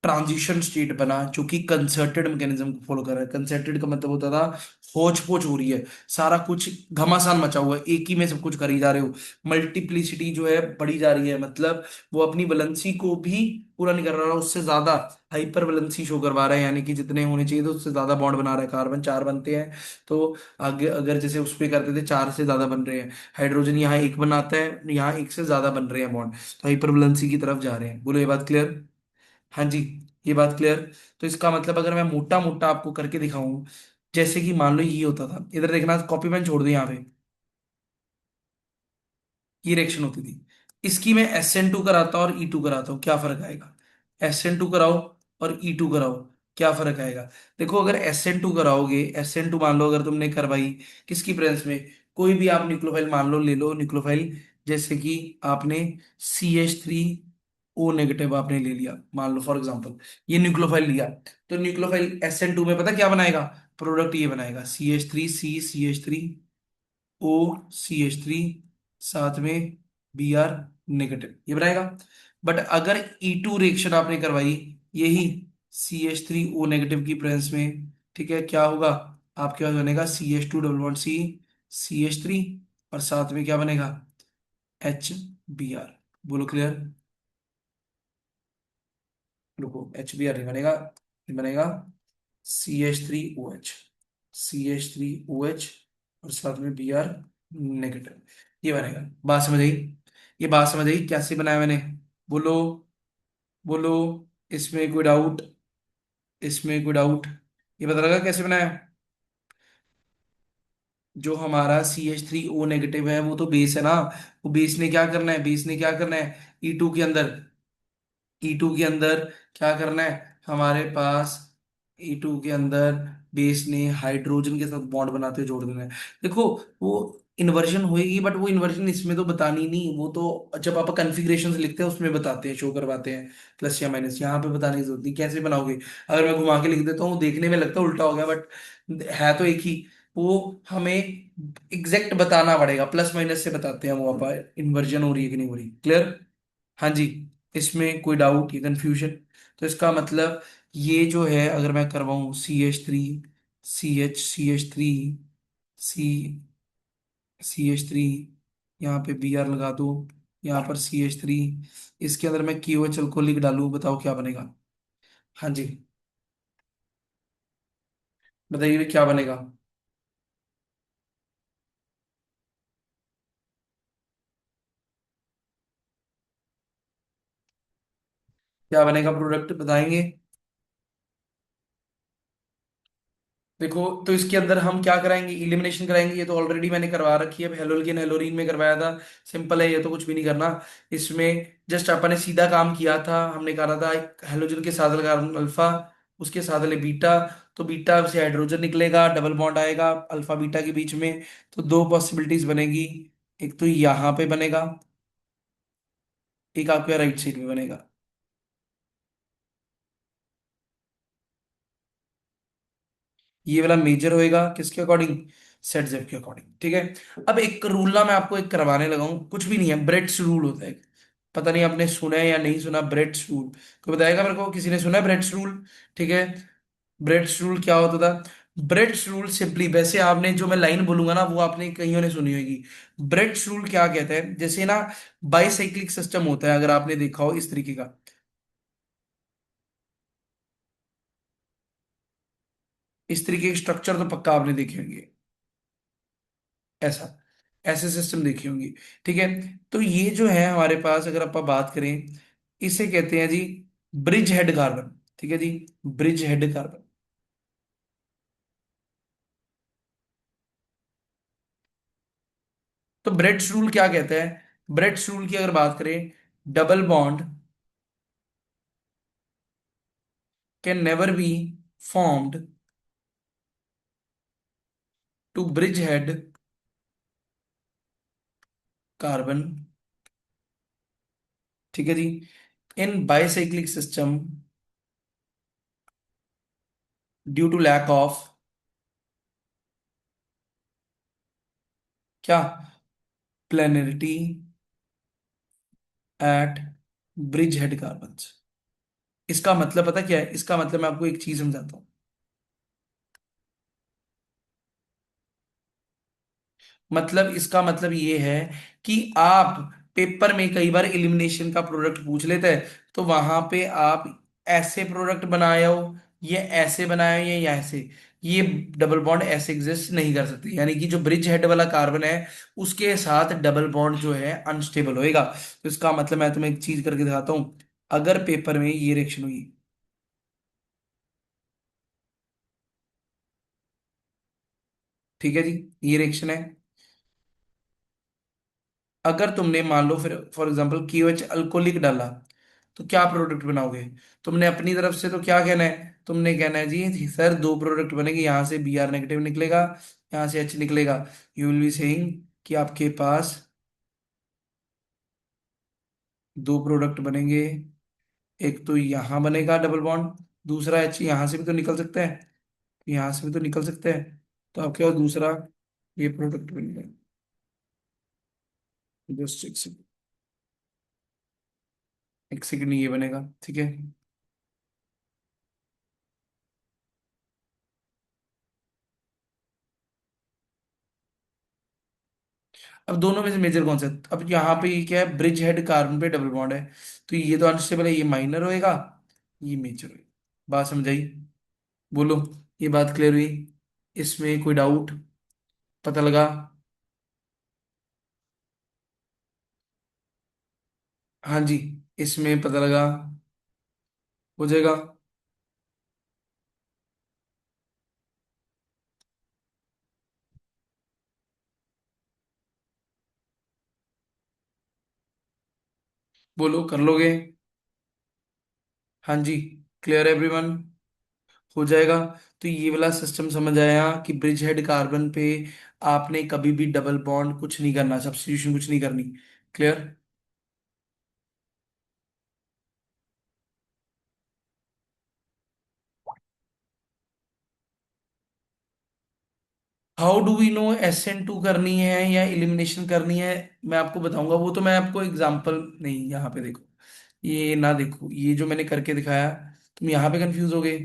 ट्रांजिशन स्टेट बना जो कि कंसर्टेड मैकेनिज्म को फॉलो कर रहा है। कंसर्टेड का मतलब होता था होच पोच हो रही है, सारा कुछ घमासान मचा हुआ है, एक ही में सब कुछ कर ही जा रहे हो। मल्टीप्लिसिटी जो है बढ़ी जा रही है, मतलब वो अपनी वैलेंसी को भी पूरा नहीं कर रहा, उससे ज्यादा हाइपर वैलेंसी शो करवा रहा है। यानी कि जितने होने चाहिए तो उससे ज्यादा बॉन्ड बना रहा है। कार्बन 4 बनते हैं, तो आगे अगर जैसे उस पे करते थे 4 से ज्यादा बन रहे हैं। हाइड्रोजन यहाँ एक बनाता है, यहाँ एक से ज्यादा बन रहे हैं बॉन्ड, तो हाइपर वैलेंसी की तरफ जा रहे हैं। बोलो ये बात क्लियर? हाँ जी, ये बात क्लियर। तो इसका मतलब अगर मैं मोटा मोटा आपको करके दिखाऊं, जैसे कि मान लो ये होता था, इधर देखना, कॉपी पेन छोड़ दो यहाँ पे, ये रिएक्शन होती थी। इसकी मैं SN2 कराता और E2 कराता हूँ, क्या फर्क आएगा? SN2 कराओ और E2 कराओ, क्या फर्क आएगा? देखो अगर SN2 कराओगे, SN2 मान लो अगर तुमने करवाई किसकी प्रेजेंस में, कोई भी आप न्यूक्लियोफाइल मान लो, ले लो न्यूक्लियोफाइल, जैसे कि आपने CH3O नेगेटिव आपने ले लिया मान लो फॉर एग्जांपल, ये न्यूक्लियोफाइल लिया। तो न्यूक्लियोफाइल SN2 में पता क्या बनाएगा? प्रोडक्ट ये बनाएगा CH3C, साथ में Br नेगेटिव, ये बनाएगा। बट अगर E2 रिएक्शन आपने करवाई, यही CH3O नेगेटिव की प्रेजेंस में, ठीक है, क्या होगा? आपके पास बनेगा CH2 double bond C, CH3, और साथ में क्या बनेगा? HBr। बोलो क्लियर? रुको, HBr नहीं बनेगा, ये बनेगा CH3OH, CH3OH, और साथ में Br नेगेटिव, ये बनेगा। बात समझ आई? ये बात समझ आई कैसे बनाया मैंने? बोलो, बोलो। इसमें कोई डाउट? इसमें कोई डाउट? ये पता लगा कैसे बनाया? जो हमारा CH3O नेगेटिव है वो तो बेस है ना। वो बेस ने क्या करना है? बेस ने क्या करना है? E2 के अंदर, E2 के अंदर क्या करना है हमारे पास? E2 के अंदर बेस ने हाइड्रोजन के साथ बॉन्ड बनाते हुए जोड़ देना है। देखो, वो इन्वर्जन होएगी, बट वो इन्वर्जन इसमें तो बतानी नहीं, वो तो जब आप कॉन्फ़िगरेशंस लिखते हैं उसमें बताते हैं, शो करवाते हैं, प्लस या माइनस। यहाँ पे बताने की जरूरत नहीं। कैसे बनाओगे? अगर मैं घुमा के लिख देता हूँ, देखने में लगता है उल्टा हो गया, बट है तो एक ही। वो हमें एग्जैक्ट बताना पड़ेगा, प्लस माइनस से बताते हैं वो, आप इन्वर्जन हो रही है कि नहीं हो रही। क्लियर? हाँ जी। इसमें कोई डाउट या कंफ्यूजन? तो इसका मतलब ये जो है, अगर मैं करवाऊँ CH3, CH3, सी CH3, यहाँ पे Br लगा दो, यहाँ पर CH3, इसके अंदर मैं KOH अल्कोहलिक डालूं, बताओ क्या बनेगा? हाँ जी, बताइए क्या बनेगा? क्या बनेगा प्रोडक्ट, बताएंगे? देखो, तो इसके अंदर हम क्या कराएंगे? इलिमिनेशन कराएंगे। ये तो ऑलरेडी मैंने करवा रखी है, हेलोजन हेलोरीन में करवाया था। सिंपल है, ये तो कुछ भी नहीं करना इसमें। जस्ट अपन ने सीधा काम किया था, हमने कहा था एक हेलोजन के साथ लगा अल्फा, उसके साथ ले बीटा, तो बीटा से हाइड्रोजन निकलेगा, डबल बॉन्ड आएगा अल्फा बीटा के बीच में। तो दो पॉसिबिलिटीज बनेगी, एक तो यहाँ पे बनेगा, एक आपके राइट साइड में बनेगा। ये वाला मेजर होएगा किसके अकॉर्डिंग? सेट जेफ के अकॉर्डिंग, ठीक है। अब एक रूल ना मैं आपको एक करवाने लगा हूं, कुछ भी नहीं है, ब्रेड्स रूल होता है। पता नहीं आपने सुना है या नहीं सुना, ब्रेड्स रूल। कोई बताएगा मेरे को, किसी ने सुना है ब्रेड्स रूल? ठीक है। ब्रेड्स रूल क्या होता था? ब्रेड्स रूल सिंपली, वैसे आपने जो मैं लाइन बोलूंगा ना वो आपने कईयों ने सुनी होगी। ब्रेड्स रूल क्या कहता है, जैसे ना बाइसाइक्लिक सिस्टम होता है, अगर आपने देखा हो इस तरीके का, इस तरीके के स्ट्रक्चर तो पक्का आपने देखे होंगे। ऐसा, ऐसे सिस्टम देखी होंगी। ठीक है। तो ये जो है हमारे पास, अगर आप बात करें, इसे कहते हैं जी ब्रिज हेड कार्बन। ठीक है जी, ब्रिज हेड कार्बन। तो ब्रेड्स रूल क्या कहता है? ब्रेड्स रूल की अगर बात करें, double bond can never be formed to bridge head carbon. ठीक है जी, in bicyclic system due to lack of क्या? Planarity at bridge head carbon. इसका मतलब पता क्या है? इसका मतलब मैं आपको एक चीज समझाता हूँ। मतलब इसका मतलब ये है कि आप पेपर में कई बार एलिमिनेशन का प्रोडक्ट पूछ लेते हैं, तो वहां पे आप ऐसे प्रोडक्ट बनाए हो, ये ऐसे बनाए हो, या ऐसे, ये डबल बॉन्ड ऐसे एग्जिस्ट नहीं कर सकते, यानी कि जो ब्रिज हेड वाला कार्बन है उसके साथ डबल बॉन्ड जो है अनस्टेबल होएगा। तो इसका मतलब मैं तुम्हें एक चीज करके दिखाता हूँ। अगर पेपर में ये रिएक्शन हुई, ठीक है जी, ये रिएक्शन है। अगर तुमने मान लो फिर फॉर एग्जांपल KOH अल्कोहलिक डाला, तो क्या प्रोडक्ट बनाओगे? तुमने अपनी तरफ से तो क्या कहना है? तुमने कहना है जी सर दो प्रोडक्ट बनेंगे, यहाँ से Br नेगेटिव निकलेगा, यहाँ से H निकलेगा। यू विल बी सेइंग कि आपके पास दो प्रोडक्ट बनेंगे, एक तो यहाँ बनेगा डबल बॉन्ड, दूसरा H यहाँ से भी तो निकल सकता है, यहाँ से भी तो निकल सकता है, तो आपके पास दूसरा ये प्रोडक्ट बनेगा। जस्ट एक सेकंड, ये बनेगा, ठीक है। अब दोनों में से मेजर कौन सा है? अब यहाँ पे ये क्या है? ब्रिज हेड कार्बन पे डबल बॉन्ड है, तो ये तो अनस्टेबल है, ये माइनर होएगा, ये मेजर होएगा। बात समझ आई? बोलो, ये बात क्लियर हुई? इसमें कोई डाउट? पता लगा? हाँ जी, इसमें पता लगा, हो जाएगा। बोलो, कर लोगे? हाँ जी। Clear everyone? हो जाएगा। तो ये वाला सिस्टम समझ आया कि ब्रिज हेड कार्बन पे आपने कभी भी डबल बॉन्ड कुछ नहीं करना, सब्स्टिट्यूशन कुछ नहीं करनी। Clear? How do we know SN2 करनी है या एलिमिनेशन करनी है? मैं आपको बताऊंगा, वो तो मैं आपको एग्जांपल, नहीं यहाँ पे देखो, ये ना देखो, ये जो मैंने करके दिखाया, तुम यहाँ पे कंफ्यूज हो गए।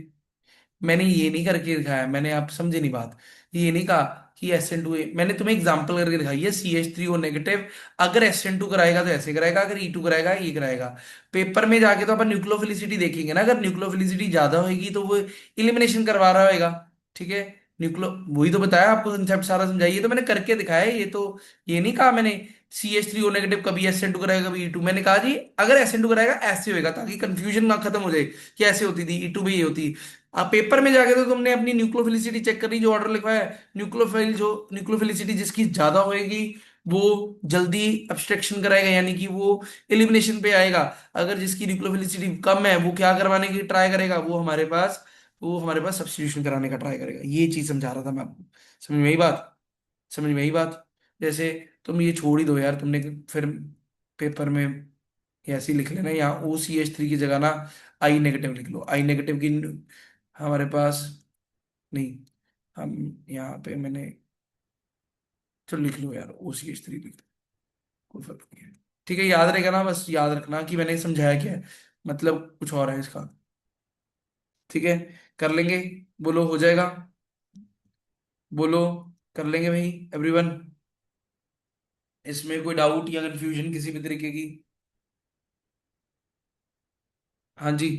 मैंने ये नहीं करके दिखाया, मैंने, आप समझे नहीं बात। ये नहीं कहा कि SN2, मैंने तुम्हें एग्जांपल करके दिखाई है, CH3O नेगेटिव। अगर SN2 कराएगा तो ऐसे कराएगा, अगर E2 कराएगा ये कराएगा। पेपर में जाके तो अपन न्यूक्लियोफिलिसिटी देखेंगे ना, अगर न्यूक्लियोफिलिसिटी ज्यादा होगी तो वो इलिमिनेशन करवा रहा होगा। ठीक है। न्यूक्लियो, वही तो बताया आपको, कंसेप्ट सारा समझाइए, तो मैंने करके दिखाया है ये तो। ये नहीं कहा मैंने CH3O नेगेटिव कभी SN2 कराएगा कभी E2, मैंने कहा जी अगर SN2 कराएगा ऐसे होएगा, ताकि कंफ्यूजन ना खत्म हो जाए कि ऐसे होती थी E2 भी ये होती। आप पेपर में जाके तो तुमने अपनी न्यूक्लियोफिलिसिटी चेक करनी, जो ऑर्डर लिखवाया है, न्यूक्लियोफिलिसिटी जिसकी ज्यादा होएगी वो जल्दी अब्स्ट्रक्शन कराएगा, यानी कि वो एलिमिनेशन पे आएगा। अगर जिसकी न्यूक्लियोफिलिसिटी कम है वो क्या करवाने की ट्राई करेगा, वो हमारे पास सब्स्टिट्यूशन कराने का ट्राई करेगा। ये चीज समझा रहा था मैं आपको। समझ में आई बात? समझ में आई बात? जैसे तुम ये छोड़ ही दो यार, तुमने फिर पेपर में ऐसे ही लिख लेना, यहाँ OCH3 की जगह ना आई नेगेटिव लिख लो, आई नेगेटिव की हमारे पास, नहीं, हम यहाँ पे मैंने, चलो लिख लो यार, OCH3 लिख लो, कोई फर्क नहीं है। ठीक है, याद रहेगा ना, बस याद रखना कि मैंने समझाया क्या है, मतलब कुछ और है इसका। ठीक है, कर लेंगे। बोलो, हो जाएगा? बोलो, कर लेंगे भाई एवरीवन? इसमें कोई डाउट या कंफ्यूजन किसी भी तरीके की? हाँ जी।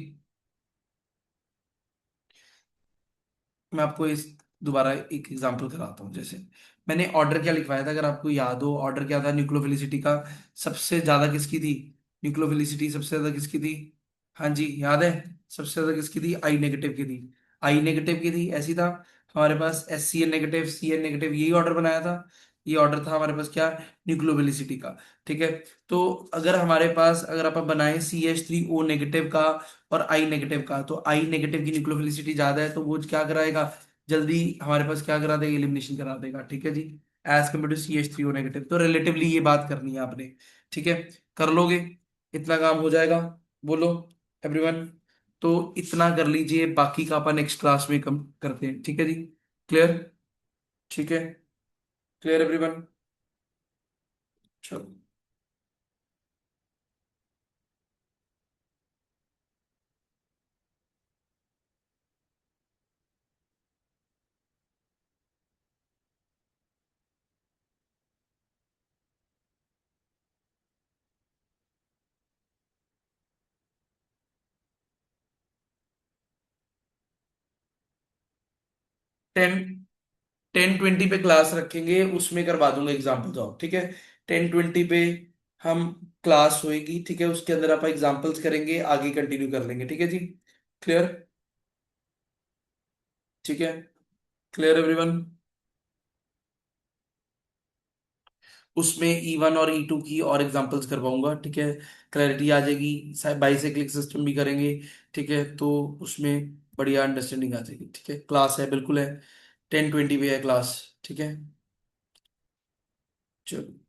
मैं आपको इस दोबारा एक एग्जांपल कराता हूँ। जैसे मैंने ऑर्डर क्या लिखवाया था, अगर आपको याद हो, ऑर्डर क्या था न्यूक्लियोफिलिसिटी का? सबसे ज्यादा किसकी थी? न्यूक्लियोफिलिसिटी सबसे ज्यादा किसकी थी? हाँ जी, याद है? सबसे ज्यादा किसकी थी? आई नेगेटिव की थी। आई नेगेटिव की थी, ऐसी था। हमारे पास SCN नेगेटिव, CN नेगेटिव, यही ऑर्डर बनाया था। ये ऑर्डर था हमारे पास क्या? न्यूक्लियोफिलिसिटी का। ठीक है। तो अगर हमारे पास, अगर आप बनाए CH3O नेगेटिव का और आई नेगेटिव का, तो आई नेगेटिव की न्यूक्लियोफिलिसिटी ज्यादा है, तो वो क्या कराएगा, जल्दी हमारे पास क्या करा देगा, एलिमिनेशन करा देगा। ठीक है जी। As compare to CH3O negative, तो रिलेटिवली ये बात करनी है आपने। ठीक है, कर लोगे? इतना काम हो जाएगा? बोलो एवरीवन। तो इतना कर लीजिए, बाकी का अपन नेक्स्ट क्लास में कम करते हैं। ठीक है जी। क्लियर? ठीक है। Clear everyone? चलो। 10-20 पे क्लास रखेंगे, उसमें करवा दूंगा एग्जाम्पल जॉब। ठीक है। 10-20 पे हम क्लास होएगी, ठीक है, उसके अंदर आप एग्जाम्पल्स करेंगे, आगे कंटिन्यू कर लेंगे। ठीक है जी। क्लियर? ठीक है। Clear everyone? उसमें E1 और E2 की और एग्जांपल्स करवाऊंगा। ठीक है, क्लैरिटी आ जाएगी। बाइसाइक्लिक सिस्टम भी करेंगे। ठीक है, तो उसमें बढ़िया अंडरस्टैंडिंग आ जाएगी। ठीक है, क्लास है, बिल्कुल है, 10-20 पे है क्लास। ठीक है। चलो।